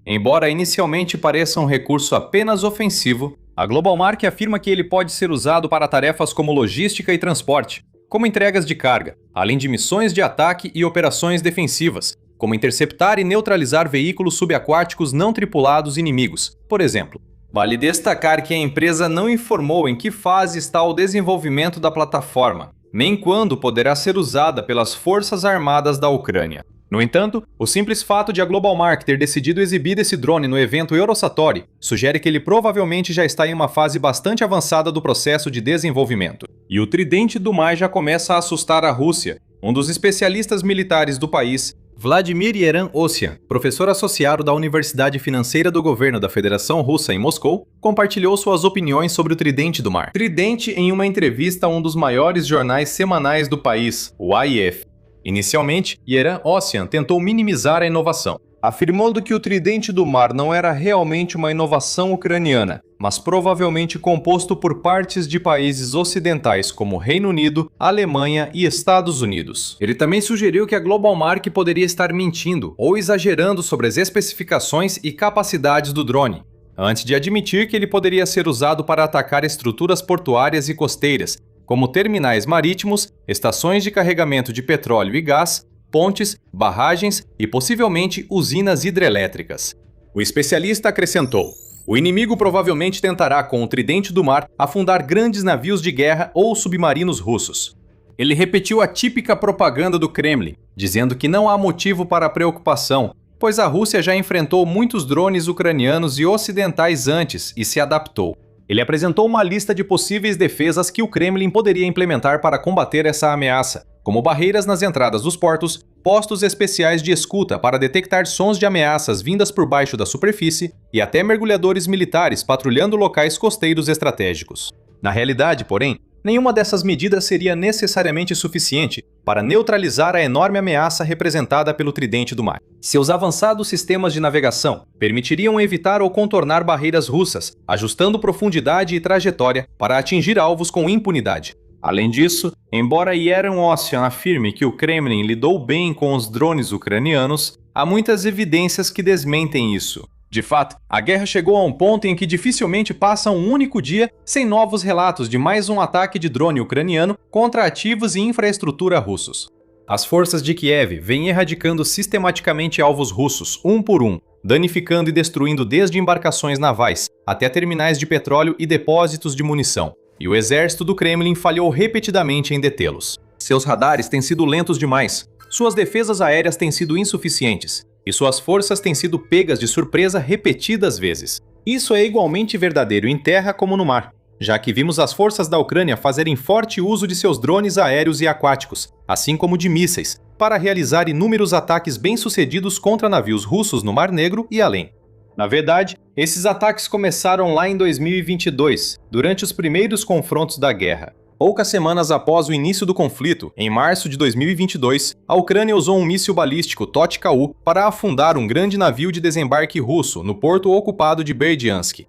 Embora inicialmente pareça um recurso apenas ofensivo, a GlobalMark afirma que ele pode ser usado para tarefas como logística e transporte, como entregas de carga, além de missões de ataque e operações defensivas, como interceptar e neutralizar veículos subaquáticos não tripulados inimigos, por exemplo. Vale destacar que a empresa não informou em que fase está o desenvolvimento da plataforma, nem quando poderá ser usada pelas Forças Armadas da Ucrânia. No entanto, o simples fato de a GlobalMark ter decidido exibir esse drone no evento Eurosatori sugere que ele provavelmente já está em uma fase bastante avançada do processo de desenvolvimento. E o tridente do mar já começa a assustar a Rússia. Um dos especialistas militares do país, Vladimir Yeran Ossian, professor associado da Universidade Financeira do Governo da Federação Russa em Moscou, compartilhou suas opiniões sobre o tridente do mar. Tridente em uma entrevista a um dos maiores jornais semanais do país, o IF. Inicialmente, Yeran Ossian tentou minimizar a inovação, afirmando que o tridente do mar não era realmente uma inovação ucraniana, mas provavelmente composto por partes de países ocidentais como Reino Unido, Alemanha e Estados Unidos. Ele também sugeriu que a GlobalMark poderia estar mentindo ou exagerando sobre as especificações e capacidades do drone, antes de admitir que ele poderia ser usado para atacar estruturas portuárias e costeiras, como terminais marítimos, estações de carregamento de petróleo e gás, pontes, barragens e possivelmente usinas hidrelétricas. O especialista acrescentou: o inimigo provavelmente tentará, com o tridente do mar, afundar grandes navios de guerra ou submarinos russos. Ele repetiu a típica propaganda do Kremlin, dizendo que não há motivo para preocupação, pois a Rússia já enfrentou muitos drones ucranianos e ocidentais antes e se adaptou. Ele apresentou uma lista de possíveis defesas que o Kremlin poderia implementar para combater essa ameaça, como barreiras nas entradas dos portos, postos especiais de escuta para detectar sons de ameaças vindas por baixo da superfície e até mergulhadores militares patrulhando locais costeiros estratégicos. Na realidade, porém, nenhuma dessas medidas seria necessariamente suficiente para neutralizar a enorme ameaça representada pelo tridente do mar. Seus avançados sistemas de navegação permitiriam evitar ou contornar barreiras russas, ajustando profundidade e trajetória para atingir alvos com impunidade. Além disso, embora Yeran Ossian afirme que o Kremlin lidou bem com os drones ucranianos, há muitas evidências que desmentem isso. De fato, a guerra chegou a um ponto em que dificilmente passa um único dia sem novos relatos de mais um ataque de drone ucraniano contra ativos e infraestrutura russos. As forças de Kiev vêm erradicando sistematicamente alvos russos, um por um, danificando e destruindo desde embarcações navais até terminais de petróleo e depósitos de munição. E o exército do Kremlin falhou repetidamente em detê-los. Seus radares têm sido lentos demais, suas defesas aéreas têm sido insuficientes, e suas forças têm sido pegas de surpresa repetidas vezes. Isso é igualmente verdadeiro em terra como no mar, já que vimos as forças da Ucrânia fazerem forte uso de seus drones aéreos e aquáticos, assim como de mísseis, para realizar inúmeros ataques bem-sucedidos contra navios russos no Mar Negro e além. Na verdade, esses ataques começaram lá em 2022, durante os primeiros confrontos da guerra. Poucas semanas após o início do conflito, em março de 2022, a Ucrânia usou um míssil balístico Totka-U para afundar um grande navio de desembarque russo no porto ocupado de Berdyansk.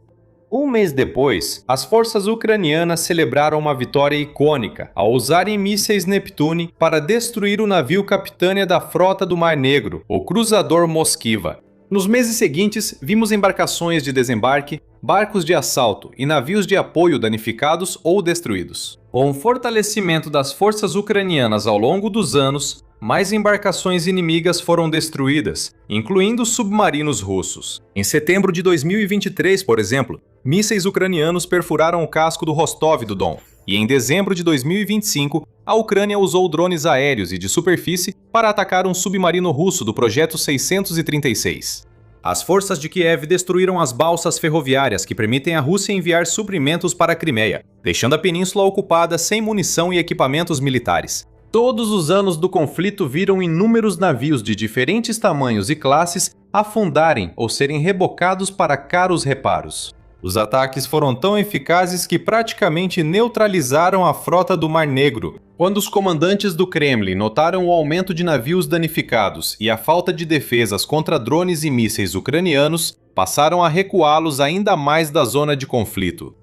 Um mês depois, as forças ucranianas celebraram uma vitória icônica ao usarem mísseis Neptune para destruir o navio capitânia da frota do Mar Negro, o cruzador Moskva. Nos meses seguintes, vimos embarcações de desembarque, barcos de assalto e navios de apoio danificados ou destruídos. Com o fortalecimento das forças ucranianas ao longo dos anos, mais embarcações inimigas foram destruídas, incluindo submarinos russos. Em setembro de 2023, por exemplo, mísseis ucranianos perfuraram o casco do Rostov-do-Don. E em dezembro de 2025, a Ucrânia usou drones aéreos e de superfície para atacar um submarino russo do Projeto 636. As forças de Kiev destruíram as balsas ferroviárias que permitem à Rússia enviar suprimentos para a Crimeia, deixando a península ocupada sem munição e equipamentos militares. Todos os anos do conflito viram inúmeros navios de diferentes tamanhos e classes afundarem ou serem rebocados para caros reparos. Os ataques foram tão eficazes que praticamente neutralizaram a frota do Mar Negro. Quando os comandantes do Kremlin notaram o aumento de navios danificados e a falta de defesas contra drones e mísseis ucranianos, passaram a recuá-los ainda mais da zona de conflito.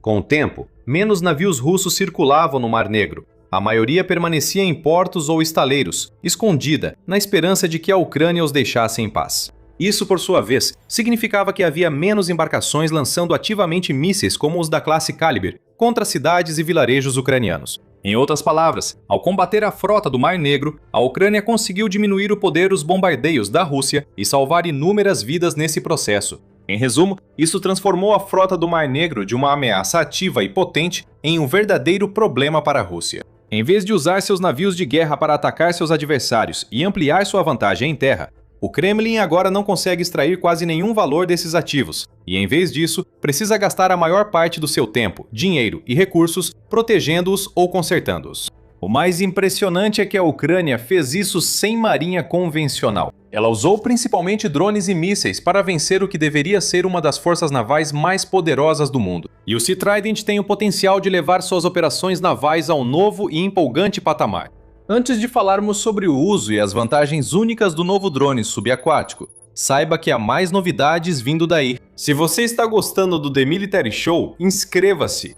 Com o tempo, menos navios russos circulavam no Mar Negro. A maioria permanecia em portos ou estaleiros, escondida, na esperança de que a Ucrânia os deixasse em paz. Isso, por sua vez, significava que havia menos embarcações lançando ativamente mísseis como os da classe Kalibr contra cidades e vilarejos ucranianos. Em outras palavras, ao combater a frota do Mar Negro, a Ucrânia conseguiu diminuir o poder dos bombardeios da Rússia e salvar inúmeras vidas nesse processo. Em resumo, isso transformou a frota do Mar Negro de uma ameaça ativa e potente em um verdadeiro problema para a Rússia. Em vez de usar seus navios de guerra para atacar seus adversários e ampliar sua vantagem em terra, o Kremlin agora não consegue extrair quase nenhum valor desses ativos, e em vez disso, precisa gastar a maior parte do seu tempo, dinheiro e recursos protegendo-os ou consertando-os. O mais impressionante é que a Ucrânia fez isso sem marinha convencional. Ela usou principalmente drones e mísseis para vencer o que deveria ser uma das forças navais mais poderosas do mundo. E o Sea Trident tem o potencial de levar suas operações navais a um novo e empolgante patamar. Antes de falarmos sobre o uso e as vantagens únicas do novo drone subaquático, saiba que há mais novidades vindo daí. Se você está gostando do The Military Show, inscreva-se!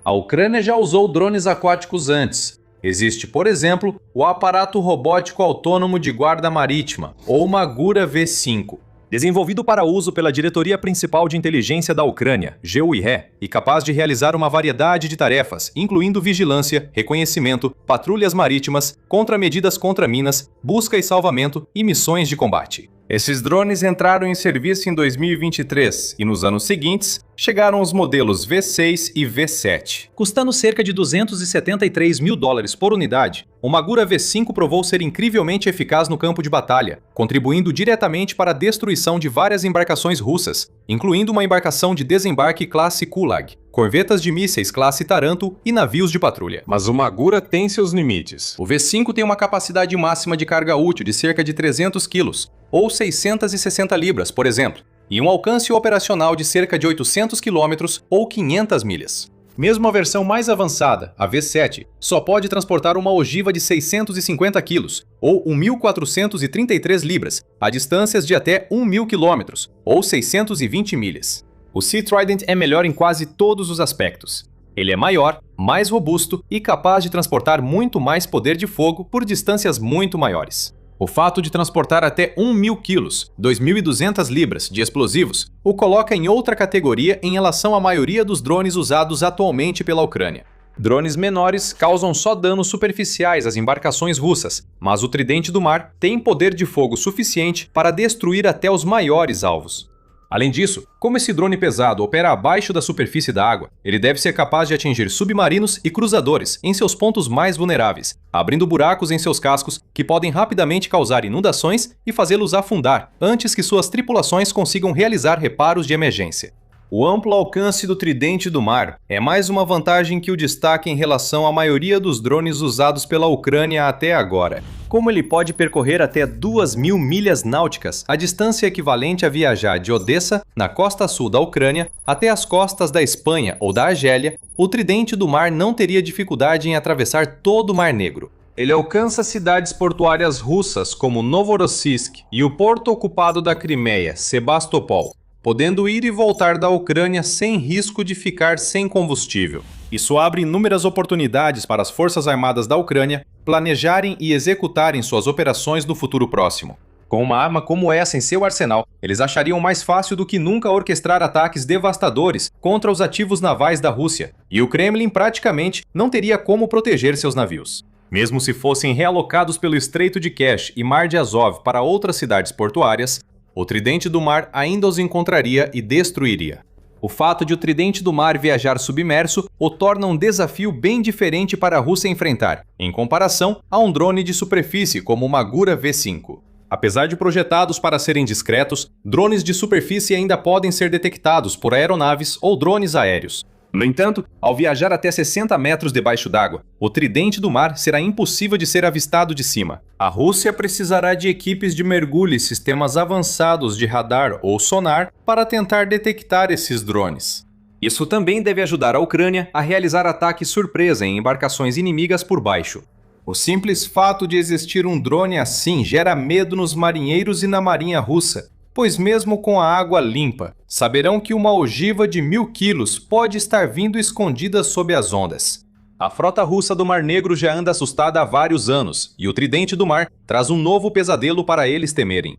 A Ucrânia já usou drones aquáticos antes. Existe, por exemplo, o aparato robótico autônomo de guarda marítima, ou Magura V5. Desenvolvido para uso pela Diretoria Principal de Inteligência da Ucrânia, GUIRE, e capaz de realizar uma variedade de tarefas, incluindo vigilância, reconhecimento, patrulhas marítimas, contramedidas contra minas, busca e salvamento e missões de combate. Esses drones entraram em serviço em 2023 e nos anos seguintes chegaram os modelos V6 e V7. Custando cerca de $273 mil por unidade, o Magura V5 provou ser incrivelmente eficaz no campo de batalha, contribuindo diretamente para a destruição de várias embarcações russas, incluindo uma embarcação de desembarque classe Kulag, corvetas de mísseis classe Taranto e navios de patrulha. Mas o Magura tem seus limites. O V5 tem uma capacidade máxima de carga útil de cerca de 300 kg, ou 660 libras, por exemplo, e um alcance operacional de cerca de 800 km ou 500 milhas. Mesmo a versão mais avançada, a V7, só pode transportar uma ogiva de 650 kg, ou 1.433 libras, a distâncias de até 1.000 km, ou 620 milhas. O Sea Trident é melhor em quase todos os aspectos. Ele é maior, mais robusto e capaz de transportar muito mais poder de fogo por distâncias muito maiores. O fato de transportar até 1.000 kg, 2.200 libras, de explosivos, o coloca em outra categoria em relação à maioria dos drones usados atualmente pela Ucrânia. Drones menores causam só danos superficiais às embarcações russas, mas o Tridente do Mar tem poder de fogo suficiente para destruir até os maiores alvos. Além disso, como esse drone pesado opera abaixo da superfície da água, ele deve ser capaz de atingir submarinos e cruzadores em seus pontos mais vulneráveis, abrindo buracos em seus cascos que podem rapidamente causar inundações e fazê-los afundar antes que suas tripulações consigam realizar reparos de emergência. O amplo alcance do Tridente do Mar é mais uma vantagem que o destaca em relação à maioria dos drones usados pela Ucrânia até agora. Como ele pode percorrer até 2.000 milhas náuticas, a distância equivalente a viajar de Odessa, na costa sul da Ucrânia, até as costas da Espanha ou da Argélia, o Tridente do Mar não teria dificuldade em atravessar todo o Mar Negro. Ele alcança cidades portuárias russas como Novorossiysk e o porto ocupado da Crimeia, Sebastopol, podendo ir e voltar da Ucrânia sem risco de ficar sem combustível. Isso abre inúmeras oportunidades para as Forças Armadas da Ucrânia planejarem e executarem suas operações no futuro próximo. Com uma arma como essa em seu arsenal, eles achariam mais fácil do que nunca orquestrar ataques devastadores contra os ativos navais da Rússia, e o Kremlin praticamente não teria como proteger seus navios. Mesmo se fossem realocados pelo Estreito de Kerch e Mar de Azov para outras cidades portuárias, o Tridente do Mar ainda os encontraria e destruiria. O fato de o Tridente do Mar viajar submerso o torna um desafio bem diferente para a Rússia enfrentar, em comparação a um drone de superfície como o Magura V5. Apesar de projetados para serem discretos, drones de superfície ainda podem ser detectados por aeronaves ou drones aéreos. No entanto, ao viajar até 60 metros debaixo d'água, o Tridente do Mar será impossível de ser avistado de cima. A Rússia precisará de equipes de mergulho e sistemas avançados de radar ou sonar para tentar detectar esses drones. Isso também deve ajudar a Ucrânia a realizar ataques surpresa em embarcações inimigas por baixo. O simples fato de existir um drone assim gera medo nos marinheiros e na marinha russa, pois mesmo com a água limpa, saberão que uma ogiva de 1000 quilos pode estar vindo escondida sob as ondas. A frota russa do Mar Negro já anda assustada há vários anos, e o Tridente do Mar traz um novo pesadelo para eles temerem.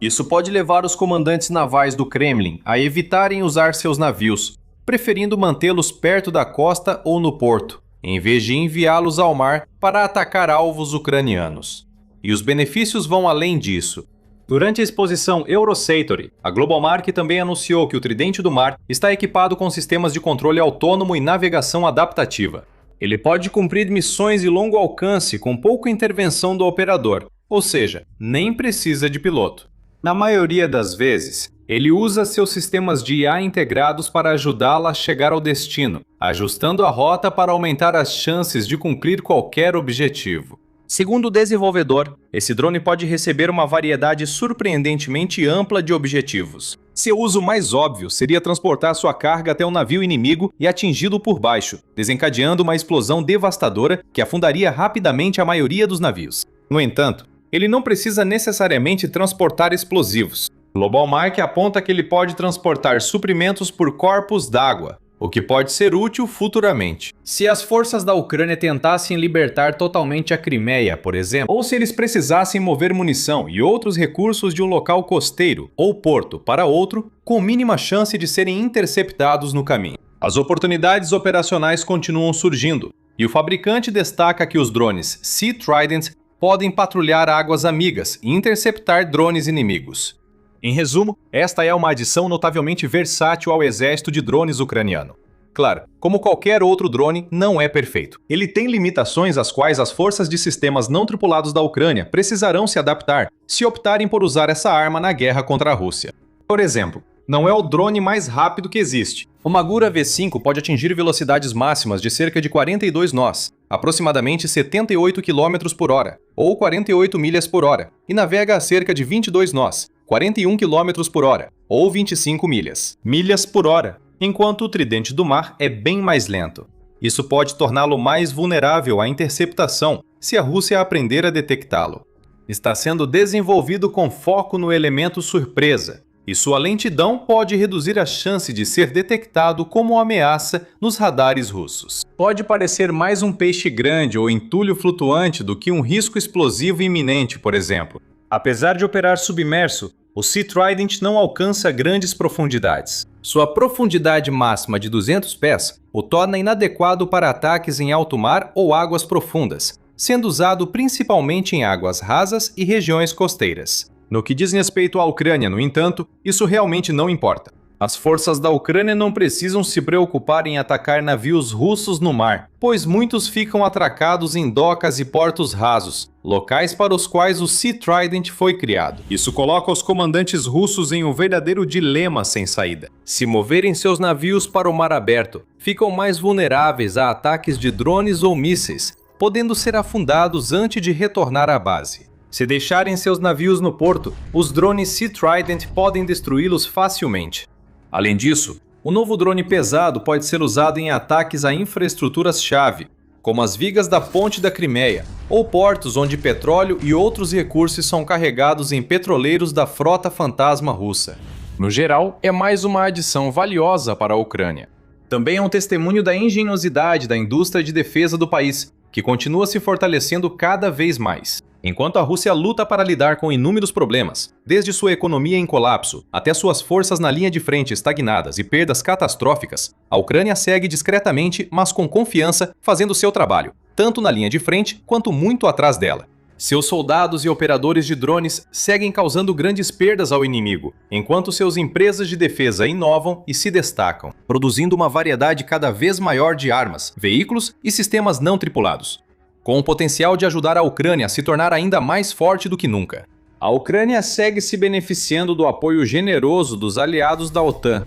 Isso pode levar os comandantes navais do Kremlin a evitarem usar seus navios, preferindo mantê-los perto da costa ou no porto, em vez de enviá-los ao mar para atacar alvos ucranianos. E os benefícios vão além disso. Durante a exposição Eurosatory, a Globalmark também anunciou que o Tridente do Mar está equipado com sistemas de controle autônomo e navegação adaptativa. Ele pode cumprir missões de longo alcance com pouca intervenção do operador, ou seja, nem precisa de piloto. Na maioria das vezes, ele usa seus sistemas de IA integrados para ajudá-la a chegar ao destino, ajustando a rota para aumentar as chances de cumprir qualquer objetivo. Segundo o desenvolvedor, esse drone pode receber uma variedade surpreendentemente ampla de objetivos. Seu uso mais óbvio seria transportar sua carga até um navio inimigo e atingi-lo por baixo, desencadeando uma explosão devastadora que afundaria rapidamente a maioria dos navios. No entanto, ele não precisa necessariamente transportar explosivos. Globalmark aponta que ele pode transportar suprimentos por corpos d'água, o que pode ser útil futuramente. Se as forças da Ucrânia tentassem libertar totalmente a Crimeia, por exemplo, ou se eles precisassem mover munição e outros recursos de um local costeiro ou porto para outro, com mínima chance de serem interceptados no caminho. As oportunidades operacionais continuam surgindo, e o fabricante destaca que os drones Sea Trident podem patrulhar águas amigas e interceptar drones inimigos. Em resumo, esta é uma adição notavelmente versátil ao exército de drones ucraniano. Claro, como qualquer outro drone, não é perfeito. Ele tem limitações às quais as forças de sistemas não tripulados da Ucrânia precisarão se adaptar se optarem por usar essa arma na guerra contra a Rússia. Por exemplo, não é o drone mais rápido que existe. O Magura V5 pode atingir velocidades máximas de cerca de 42 nós, aproximadamente 78 km por hora, ou 48 milhas por hora, e navega a cerca de 22 nós, 41 km por hora, ou 25 milhas por hora, enquanto o Tridente do Mar é bem mais lento. Isso pode torná-lo mais vulnerável à interceptação se a Rússia aprender a detectá-lo. Está sendo desenvolvido com foco no elemento surpresa, e sua lentidão pode reduzir a chance de ser detectado como ameaça nos radares russos. Pode parecer mais um peixe grande ou entulho flutuante do que um risco explosivo iminente, por exemplo. Apesar de operar submerso, o Sea Trident não alcança grandes profundidades. Sua profundidade máxima de 200 pés o torna inadequado para ataques em alto mar ou águas profundas, sendo usado principalmente em águas rasas e regiões costeiras. No que diz respeito à Ucrânia, no entanto, isso realmente não importa. As forças da Ucrânia não precisam se preocupar em atacar navios russos no mar, pois muitos ficam atracados em docas e portos rasos, locais para os quais o Sea Trident foi criado. Isso coloca os comandantes russos em um verdadeiro dilema sem saída. Se moverem seus navios para o mar aberto, ficam mais vulneráveis a ataques de drones ou mísseis, podendo ser afundados antes de retornar à base. Se deixarem seus navios no porto, os drones Sea Trident podem destruí-los facilmente. Além disso, o novo drone pesado pode ser usado em ataques a infraestruturas-chave, como as vigas da Ponte da Crimeia, ou portos onde petróleo e outros recursos são carregados em petroleiros da frota fantasma russa. No geral, é mais uma adição valiosa para a Ucrânia. Também é um testemunho da engenhosidade da indústria de defesa do país, que continua se fortalecendo cada vez mais. Enquanto a Rússia luta para lidar com inúmeros problemas, desde sua economia em colapso até suas forças na linha de frente estagnadas e perdas catastróficas, a Ucrânia segue discretamente, mas com confiança, fazendo seu trabalho, tanto na linha de frente quanto muito atrás dela. Seus soldados e operadores de drones seguem causando grandes perdas ao inimigo, enquanto suas empresas de defesa inovam e se destacam, produzindo uma variedade cada vez maior de armas, veículos e sistemas não tripulados, com o potencial de ajudar a Ucrânia a se tornar ainda mais forte do que nunca. A Ucrânia segue se beneficiando do apoio generoso dos aliados da OTAN.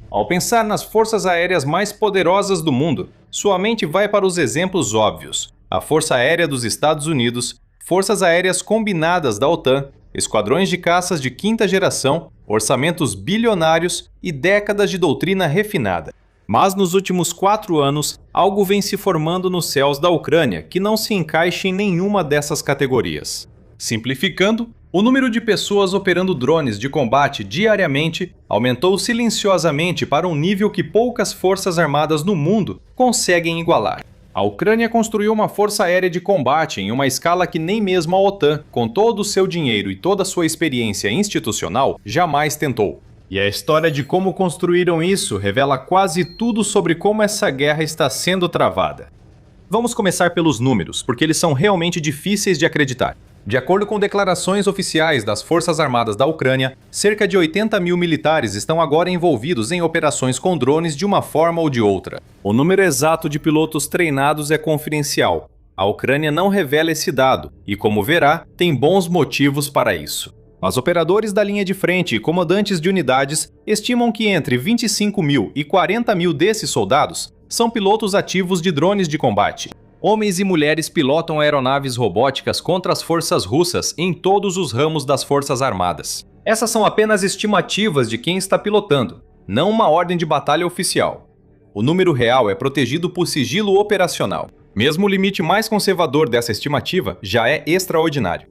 Ao pensar nas forças aéreas mais poderosas do mundo, sua mente vai para os exemplos óbvios: a Força Aérea dos Estados Unidos, Forças Aéreas Combinadas da OTAN, esquadrões de caças de quinta geração, orçamentos bilionários e décadas de doutrina refinada. Mas nos últimos 4 anos, algo vem se formando nos céus da Ucrânia que não se encaixa em nenhuma dessas categorias. Simplificando, o número de pessoas operando drones de combate diariamente aumentou silenciosamente para um nível que poucas forças armadas no mundo conseguem igualar. A Ucrânia construiu uma força aérea de combate em uma escala que nem mesmo a OTAN, com todo o seu dinheiro e toda a sua experiência institucional, jamais tentou. E a história de como construíram isso revela quase tudo sobre como essa guerra está sendo travada. Vamos começar pelos números, porque eles são realmente difíceis de acreditar. De acordo com declarações oficiais das Forças Armadas da Ucrânia, cerca de 80 mil militares estão agora envolvidos em operações com drones de uma forma ou de outra. O número exato de pilotos treinados é confidencial. A Ucrânia não revela esse dado e, como verá, tem bons motivos para isso. Mas operadores da linha de frente e comandantes de unidades estimam que entre 25 mil e 40 mil desses soldados são pilotos ativos de drones de combate. Homens e mulheres pilotam aeronaves robóticas contra as forças russas em todos os ramos das forças armadas. Essas são apenas estimativas de quem está pilotando, não uma ordem de batalha oficial. O número real é protegido por sigilo operacional. Mesmo o limite mais conservador dessa estimativa já é extraordinário.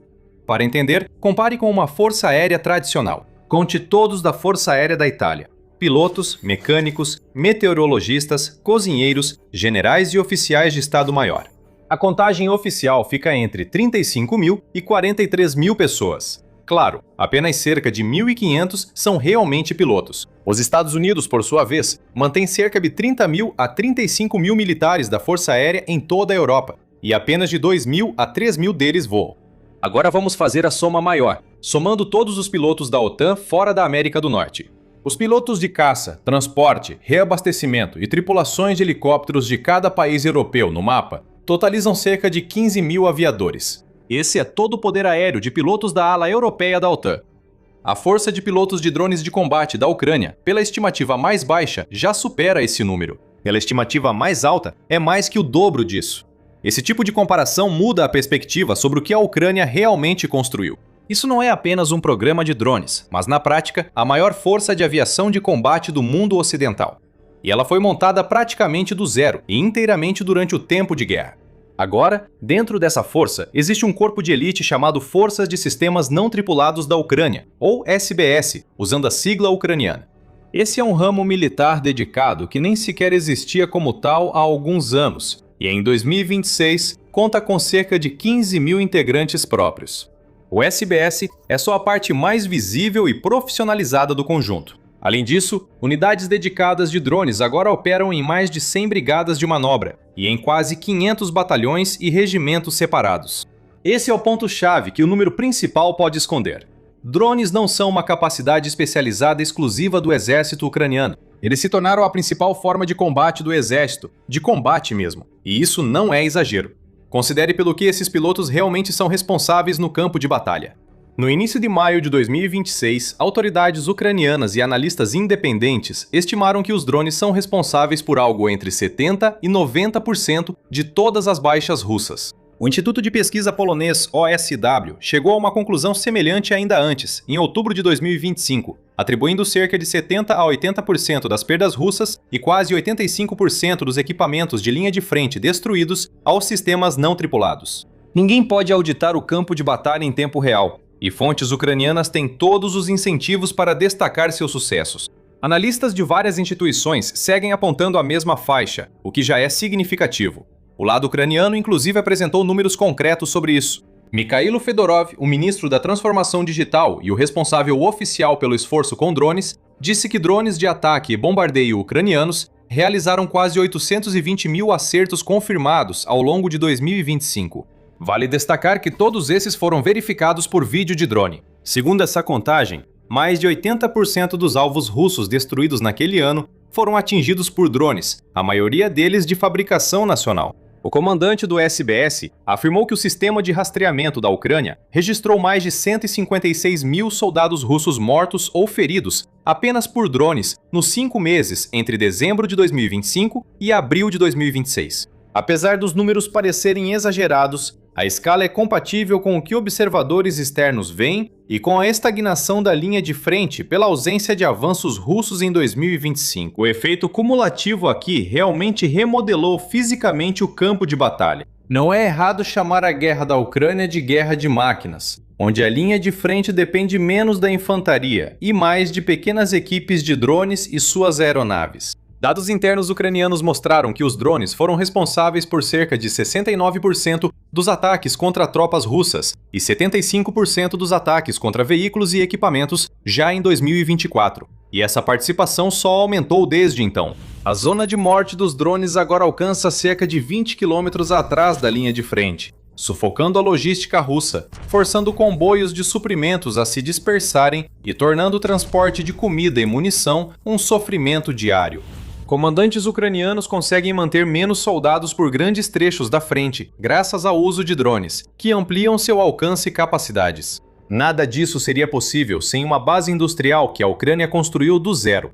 Para entender, compare com uma força aérea tradicional. Conte todos da Força Aérea da Itália. Pilotos, mecânicos, meteorologistas, cozinheiros, generais e oficiais de Estado-Maior. A contagem oficial fica entre 35 mil e 43 mil pessoas. Claro, apenas cerca de 1.500 são realmente pilotos. Os Estados Unidos, por sua vez, mantém cerca de 30 mil a 35 mil militares da Força Aérea em toda a Europa, e apenas de 2 mil a 3 mil deles voam. Agora vamos fazer a soma maior, somando todos os pilotos da OTAN fora da América do Norte. Os pilotos de caça, transporte, reabastecimento e tripulações de helicópteros de cada país europeu no mapa totalizam cerca de 15 mil aviadores. Esse é todo o poder aéreo de pilotos da ala europeia da OTAN. A força de pilotos de drones de combate da Ucrânia, pela estimativa mais baixa, já supera esse número. Pela estimativa mais alta, é mais que o dobro disso. Esse tipo de comparação muda a perspectiva sobre o que a Ucrânia realmente construiu. Isso não é apenas um programa de drones, mas na prática, a maior força de aviação de combate do mundo ocidental. E ela foi montada praticamente do zero e inteiramente durante o tempo de guerra. Agora, dentro dessa força, existe um corpo de elite chamado Forças de Sistemas Não Tripulados da Ucrânia, ou SBS, usando a sigla ucraniana. Esse é um ramo militar dedicado que nem sequer existia como tal há alguns anos, e em 2026 conta com cerca de 15 mil integrantes próprios. O SBS é só a parte mais visível e profissionalizada do conjunto. Além disso, unidades dedicadas de drones agora operam em mais de 100 brigadas de manobra e em quase 500 batalhões e regimentos separados. Esse é o ponto-chave que o número principal pode esconder. Drones não são uma capacidade especializada exclusiva do exército ucraniano. Eles se tornaram a principal forma de combate do exército, de combate mesmo. E isso não é exagero. Considere pelo que esses pilotos realmente são responsáveis no campo de batalha. No início de maio de 2026, autoridades ucranianas e analistas independentes estimaram que os drones são responsáveis por algo entre 70% e 90% de todas as baixas russas. O Instituto de Pesquisa polonês OSW chegou a uma conclusão semelhante ainda antes, em outubro de 2025, atribuindo cerca de 70% a 80% das perdas russas e quase 85% dos equipamentos de linha de frente destruídos aos sistemas não tripulados. Ninguém pode auditar o campo de batalha em tempo real, e fontes ucranianas têm todos os incentivos para destacar seus sucessos. Analistas de várias instituições seguem apontando a mesma faixa, o que já é significativo. O lado ucraniano inclusive apresentou números concretos sobre isso. Mikhailo Fedorov, o ministro da Transformação Digital e o responsável oficial pelo esforço com drones, disse que drones de ataque e bombardeio ucranianos realizaram quase 820 mil acertos confirmados ao longo de 2025. Vale destacar que todos esses foram verificados por vídeo de drone. Segundo essa contagem, mais de 80% dos alvos russos destruídos naquele ano foram atingidos por drones, a maioria deles de fabricação nacional. O comandante do SBS afirmou que o sistema de rastreamento da Ucrânia registrou mais de 156 mil soldados russos mortos ou feridos apenas por drones nos 5 meses entre dezembro de 2025 e abril de 2026. Apesar dos números parecerem exagerados, a escala é compatível com o que observadores externos veem e com a estagnação da linha de frente pela ausência de avanços russos em 2025. O efeito cumulativo aqui realmente remodelou fisicamente o campo de batalha. Não é errado chamar a guerra da Ucrânia de guerra de máquinas, onde a linha de frente depende menos da infantaria e mais de pequenas equipes de drones e suas aeronaves. Dados internos ucranianos mostraram que os drones foram responsáveis por cerca de 69% dos ataques contra tropas russas e 75% dos ataques contra veículos e equipamentos já em 2024. E essa participação só aumentou desde então. A zona de morte dos drones agora alcança cerca de 20 quilômetros atrás da linha de frente, sufocando a logística russa, forçando comboios de suprimentos a se dispersarem e tornando o transporte de comida e munição um sofrimento diário. Comandantes ucranianos conseguem manter menos soldados por grandes trechos da frente, graças ao uso de drones, que ampliam seu alcance e capacidades. Nada disso seria possível sem uma base industrial que a Ucrânia construiu do zero.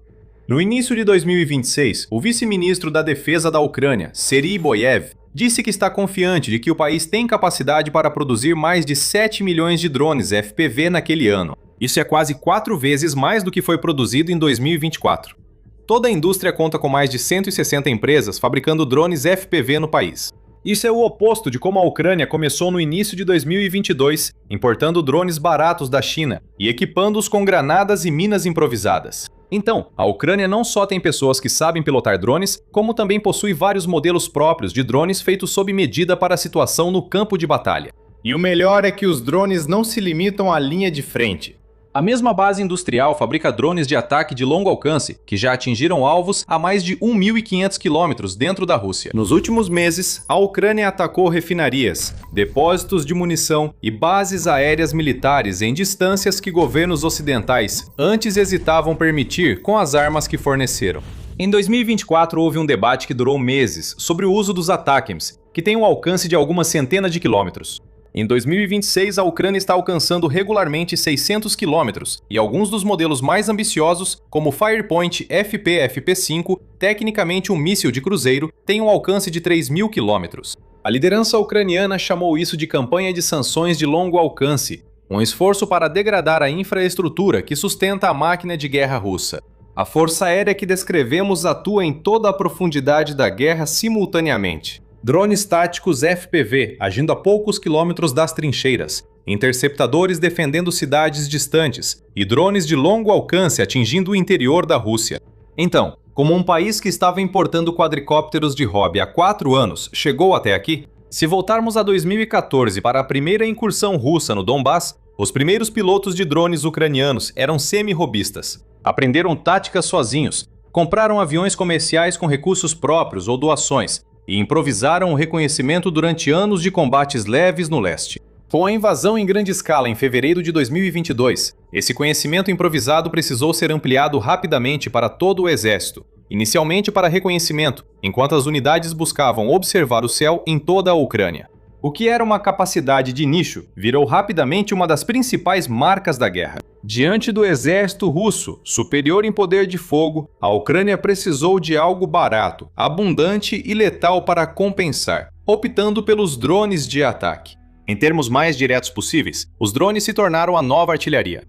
No início de 2026, o vice-ministro da Defesa da Ucrânia, Serhiy Boyev, disse que está confiante de que o país tem capacidade para produzir mais de 7 milhões de drones FPV naquele ano. Isso é quase 4 vezes mais do que foi produzido em 2024. Toda a indústria conta com mais de 160 empresas fabricando drones FPV no país. Isso é o oposto de como a Ucrânia começou no início de 2022, importando drones baratos da China e equipando-os com granadas e minas improvisadas. Então, a Ucrânia não só tem pessoas que sabem pilotar drones, como também possui vários modelos próprios de drones feitos sob medida para a situação no campo de batalha. E o melhor é que os drones não se limitam à linha de frente. A mesma base industrial fabrica drones de ataque de longo alcance, que já atingiram alvos a mais de 1.500 quilômetros dentro da Rússia. Nos últimos meses, a Ucrânia atacou refinarias, depósitos de munição e bases aéreas militares em distâncias que governos ocidentais antes hesitavam permitir com as armas que forneceram. Em 2024, houve um debate que durou meses sobre o uso dos ATACMS, que tem um alcance de algumas centenas de quilômetros. Em 2026, a Ucrânia está alcançando regularmente 600 quilômetros, e alguns dos modelos mais ambiciosos, como o Firepoint FP-FP5, tecnicamente um míssil de cruzeiro, têm um alcance de 3.000 quilômetros. A liderança ucraniana chamou isso de campanha de sanções de longo alcance, um esforço para degradar a infraestrutura que sustenta a máquina de guerra russa. A força aérea que descrevemos atua em toda a profundidade da guerra simultaneamente. Drones táticos FPV agindo a poucos quilômetros das trincheiras, interceptadores defendendo cidades distantes e drones de longo alcance atingindo o interior da Rússia. Então, como um país que estava importando quadricópteros de hobby há 4 anos chegou até aqui, se voltarmos a 2014 para a primeira incursão russa no Donbass, os primeiros pilotos de drones ucranianos eram semi-robistas. Aprenderam táticas sozinhos, compraram aviões comerciais com recursos próprios ou doações, e improvisaram o reconhecimento durante anos de combates leves no leste. Com a invasão em grande escala em fevereiro de 2022, esse conhecimento improvisado precisou ser ampliado rapidamente para todo o exército, inicialmente para reconhecimento, enquanto as unidades buscavam observar o céu em toda a Ucrânia. O que era uma capacidade de nicho virou rapidamente uma das principais marcas da guerra. Diante do exército russo, superior em poder de fogo, a Ucrânia precisou de algo barato, abundante e letal para compensar, optando pelos drones de ataque. Em termos mais diretos possíveis, os drones se tornaram a nova artilharia.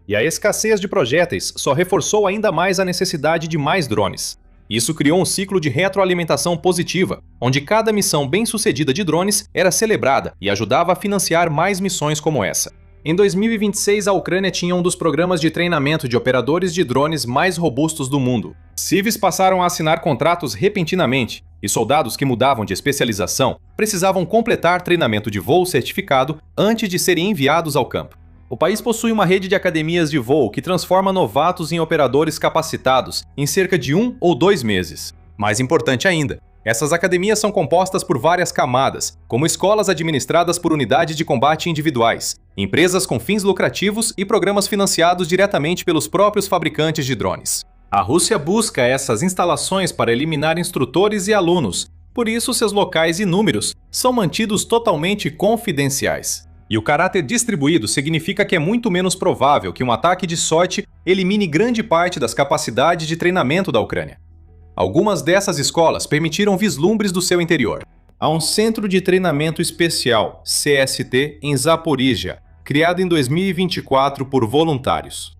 E a escassez de projéteis só reforçou ainda mais a necessidade de mais drones. Isso criou um ciclo de retroalimentação positiva, onde cada missão bem-sucedida de drones era celebrada e ajudava a financiar mais missões como essa. Em 2026, a Ucrânia tinha um dos programas de treinamento de operadores de drones mais robustos do mundo. Civis passaram a assinar contratos repentinamente, e soldados que mudavam de especialização precisavam completar treinamento de voo certificado antes de serem enviados ao campo. O país possui uma rede de academias de voo que transforma novatos em operadores capacitados em cerca de 1 ou 2 meses. Mais importante ainda, essas academias são compostas por várias camadas, como escolas administradas por unidades de combate individuais, empresas com fins lucrativos e programas financiados diretamente pelos próprios fabricantes de drones. A Rússia busca essas instalações para eliminar instrutores e alunos, por isso seus locais e números são mantidos totalmente confidenciais. E o caráter distribuído significa que é muito menos provável que um ataque de sorte elimine grande parte das capacidades de treinamento da Ucrânia. Algumas dessas escolas permitiram vislumbres do seu interior. Há um Centro de Treinamento Especial, CST, em Zaporizhia, criado em 2024 por voluntários.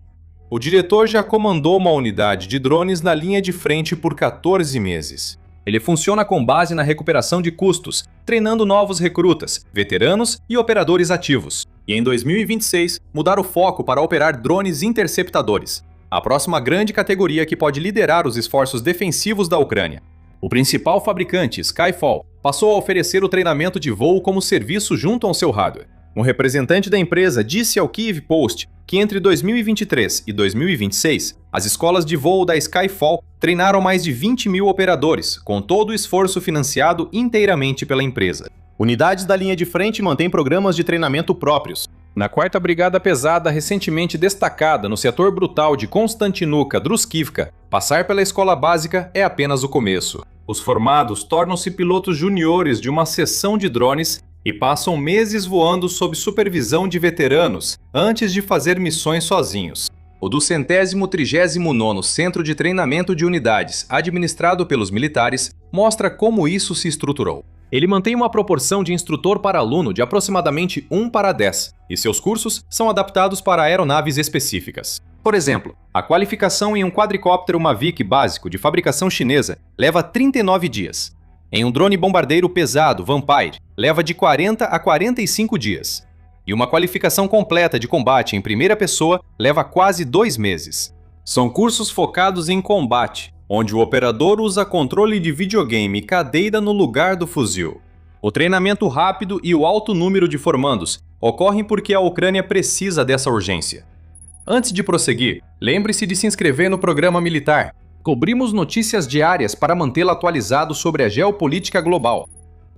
O diretor já comandou uma unidade de drones na linha de frente por 14 meses. Ele funciona com base na recuperação de custos, treinando novos recrutas, veteranos e operadores ativos. E em 2026, mudar o foco para operar drones interceptadores, a próxima grande categoria que pode liderar os esforços defensivos da Ucrânia. O principal fabricante, Skyfall, passou a oferecer o treinamento de voo como serviço junto ao seu hardware. Um representante da empresa disse ao Kyiv Post que entre 2023 e 2026, as escolas de voo da Skyfall treinaram mais de 20 mil operadores, com todo o esforço financiado inteiramente pela empresa. Unidades da linha de frente mantêm programas de treinamento próprios. Na 4ª Brigada Pesada, recentemente destacada no setor brutal de Konstantinovka-Druskivka, passar pela escola básica é apenas o começo. Os formados tornam-se pilotos juniores de uma seção de drones e passam meses voando sob supervisão de veteranos antes de fazer missões sozinhos. O do 139º Centro de Treinamento de Unidades, administrado pelos militares, mostra como isso se estruturou. Ele mantém uma proporção de instrutor para aluno de aproximadamente 1 para 10, e seus cursos são adaptados para aeronaves específicas. Por exemplo, a qualificação em um quadricóptero Mavic básico de fabricação chinesa leva 39 dias. Em um drone bombardeiro pesado Vampire, leva de 40 a 45 dias. E uma qualificação completa de combate em primeira pessoa leva quase 2 meses. São cursos focados em combate, onde o operador usa controle de videogame e cadeira no lugar do fuzil. O treinamento rápido e o alto número de formandos ocorrem porque a Ucrânia precisa dessa urgência. Antes de prosseguir, lembre-se de se inscrever no programa militar. Cobrimos notícias diárias para mantê-lo atualizado sobre a geopolítica global.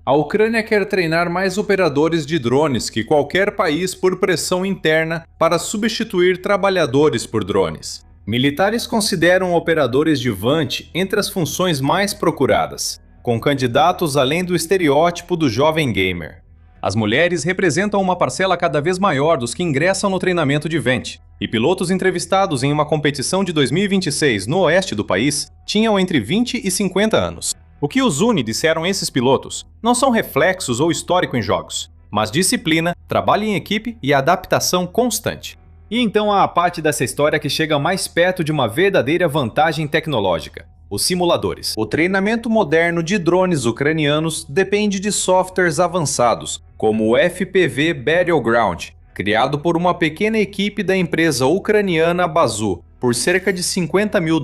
A Ucrânia quer treinar mais operadores de drones que qualquer país por pressão interna para substituir trabalhadores por drones. Militares consideram operadores de VANT entre as funções mais procuradas, com candidatos além do estereótipo do jovem gamer. As mulheres representam uma parcela cada vez maior dos que ingressam no treinamento de VANT, e pilotos entrevistados em uma competição de 2026 no oeste do país tinham entre 20 e 50 anos. O que os une, disseram esses pilotos, não são reflexos ou histórico em jogos, mas disciplina, trabalho em equipe e adaptação constante. E então há a parte dessa história que chega mais perto de uma verdadeira vantagem tecnológica: os simuladores. O treinamento moderno de drones ucranianos depende de softwares avançados, como o FPV Battleground, criado por uma pequena equipe da empresa ucraniana Bazoo, por cerca de $50 mil.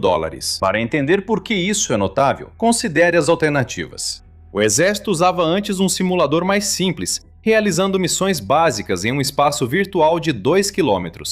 Para entender por que isso é notável, considere as alternativas. O exército usava antes um simulador mais simples, realizando missões básicas em um espaço virtual de 2 km.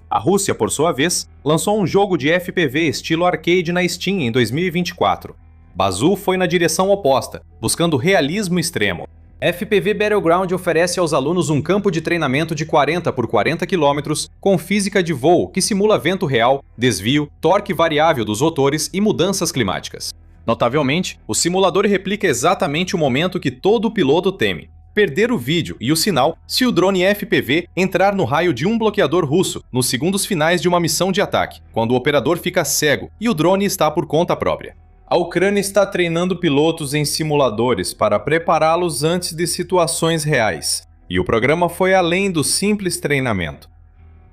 A Rússia, por sua vez, lançou um jogo de FPV estilo arcade na Steam em 2024. Bazoo foi na direção oposta, buscando realismo extremo. FPV Battleground oferece aos alunos um campo de treinamento de 40 por 40 km com física de voo que simula vento real, desvio, torque variável dos rotores e mudanças climáticas. Notavelmente, o simulador replica exatamente o momento que todo piloto teme: perder o vídeo e o sinal se o drone FPV entrar no raio de um bloqueador russo nos segundos finais de uma missão de ataque, quando o operador fica cego e o drone está por conta própria. A Ucrânia está treinando pilotos em simuladores para prepará-los antes de situações reais, e o programa foi além do simples treinamento.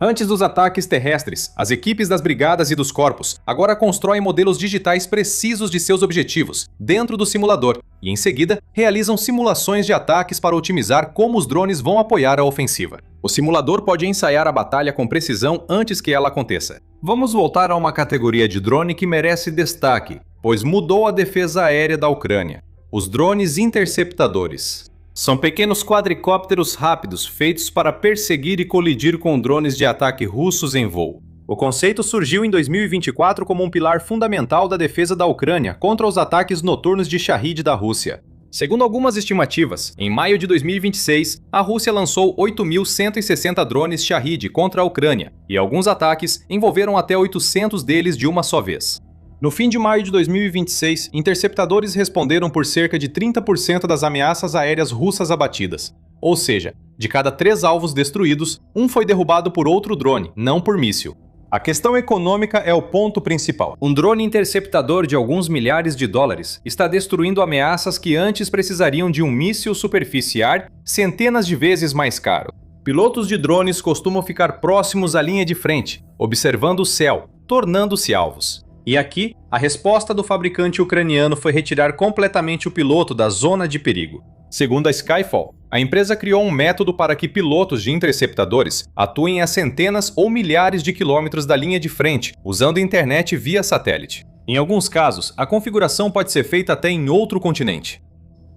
Antes dos ataques terrestres, as equipes das brigadas e dos corpos agora constroem modelos digitais precisos de seus objetivos dentro do simulador e, em seguida, realizam simulações de ataques para otimizar como os drones vão apoiar a ofensiva. O simulador pode ensaiar a batalha com precisão antes que ela aconteça. Vamos voltar a uma categoria de drone que merece destaque, pois mudou a defesa aérea da Ucrânia: os drones interceptadores. São pequenos quadricópteros rápidos feitos para perseguir e colidir com drones de ataque russos em voo. O conceito surgiu em 2024 como um pilar fundamental da defesa da Ucrânia contra os ataques noturnos de Shahid da Rússia. Segundo algumas estimativas, em maio de 2026, a Rússia lançou 8.160 drones Shahid contra a Ucrânia, e alguns ataques envolveram até 800 deles de uma só vez. No fim de maio de 2026, interceptadores responderam por cerca de 30% das ameaças aéreas russas abatidas. Ou seja, de cada 3 alvos destruídos, um foi derrubado por outro drone, não por míssil. A questão econômica é o ponto principal. Um drone interceptador de alguns milhares de dólares está destruindo ameaças que antes precisariam de um míssil superficial centenas de vezes mais caro. Pilotos de drones costumam ficar próximos à linha de frente, observando o céu, tornando-se alvos. E aqui, a resposta do fabricante ucraniano foi retirar completamente o piloto da zona de perigo. Segundo a Skyfall, a empresa criou um método para que pilotos de interceptadores atuem a centenas ou milhares de quilômetros da linha de frente, usando internet via satélite. Em alguns casos, a configuração pode ser feita até em outro continente.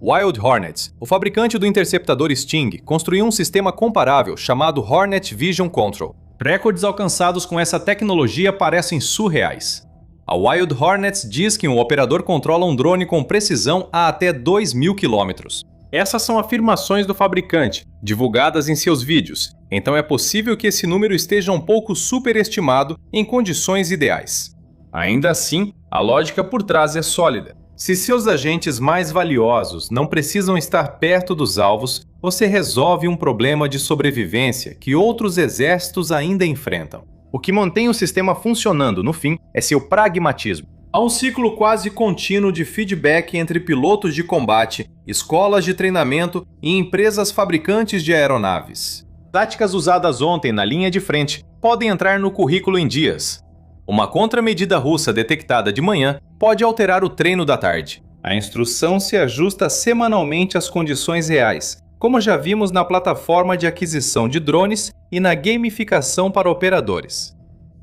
Wild Hornets, o fabricante do interceptador Sting, construiu um sistema comparável chamado Hornet Vision Control. Recordes alcançados com essa tecnologia parecem surreais. A Wild Hornets diz que um operador controla um drone com precisão a até 2.000 km. Essas são afirmações do fabricante, divulgadas em seus vídeos, então é possível que esse número esteja um pouco superestimado em condições ideais. Ainda assim, a lógica por trás é sólida. Se seus agentes mais valiosos não precisam estar perto dos alvos, você resolve um problema de sobrevivência que outros exércitos ainda enfrentam. O que mantém o sistema funcionando, no fim, é seu pragmatismo. Há um ciclo quase contínuo de feedback entre pilotos de combate, escolas de treinamento e empresas fabricantes de aeronaves. Táticas usadas ontem na linha de frente podem entrar no currículo em dias. Uma contramedida russa detectada de manhã pode alterar o treino da tarde. A instrução se ajusta semanalmente às condições reais, como já vimos na plataforma de aquisição de drones e na gamificação para operadores.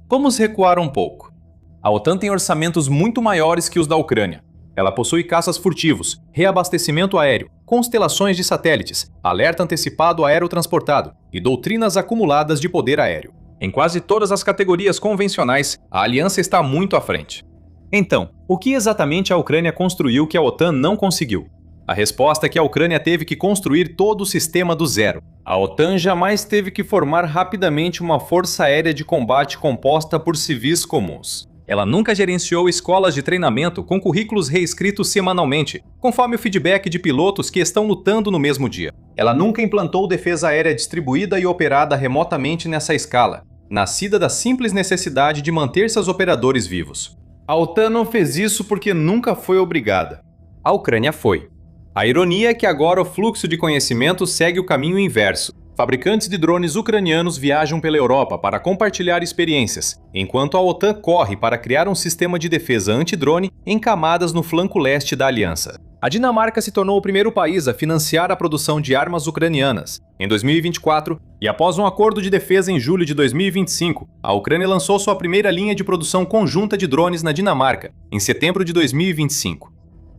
Vamos recuar um pouco. A OTAN tem orçamentos muito maiores que os da Ucrânia. Ela possui caças furtivos, reabastecimento aéreo, constelações de satélites, alerta antecipado aerotransportado e doutrinas acumuladas de poder aéreo. Em quase todas as categorias convencionais, a aliança está muito à frente. Então, o que exatamente a Ucrânia construiu que a OTAN não conseguiu? A resposta é que a Ucrânia teve que construir todo o sistema do zero. A OTAN jamais teve que formar rapidamente uma força aérea de combate composta por civis comuns. Ela nunca gerenciou escolas de treinamento com currículos reescritos semanalmente, conforme o feedback de pilotos que estão lutando no mesmo dia. Ela nunca implantou defesa aérea distribuída e operada remotamente nessa escala, nascida da simples necessidade de manter seus operadores vivos. A OTAN não fez isso porque nunca foi obrigada. A Ucrânia foi. A ironia é que agora o fluxo de conhecimento segue o caminho inverso. Fabricantes de drones ucranianos viajam pela Europa para compartilhar experiências, enquanto a OTAN corre para criar um sistema de defesa antidrone em camadas no flanco leste da aliança. A Dinamarca se tornou o primeiro país a financiar a produção de armas ucranianas. Em 2024, e após um acordo de defesa em julho de 2025, a Ucrânia lançou sua primeira linha de produção conjunta de drones na Dinamarca, em setembro de 2025.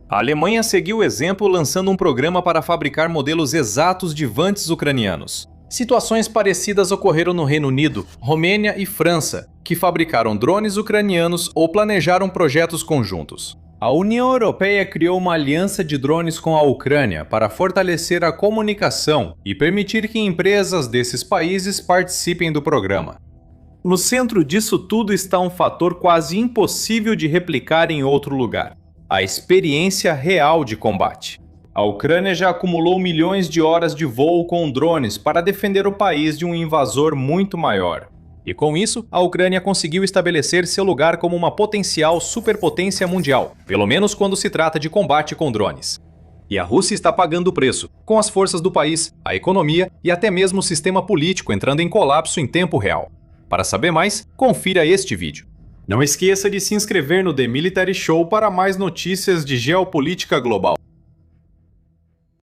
A Alemanha seguiu o exemplo lançando um programa para fabricar modelos exatos de Vantes ucranianos. Situações parecidas ocorreram no Reino Unido, Romênia e França, que fabricaram drones ucranianos ou planejaram projetos conjuntos. A União Europeia criou uma aliança de drones com a Ucrânia para fortalecer a comunicação e permitir que empresas desses países participem do programa. No centro disso tudo está um fator quase impossível de replicar em outro lugar: a experiência real de combate. A Ucrânia já acumulou milhões de horas de voo com drones para defender o país de um invasor muito maior. E com isso, a Ucrânia conseguiu estabelecer seu lugar como uma potencial superpotência mundial, pelo menos quando se trata de combate com drones. E a Rússia está pagando o preço, com as forças do país, a economia e até mesmo o sistema político entrando em colapso em tempo real. Para saber mais, confira este vídeo. Não esqueça de se inscrever no The Military Show para mais notícias de geopolítica global.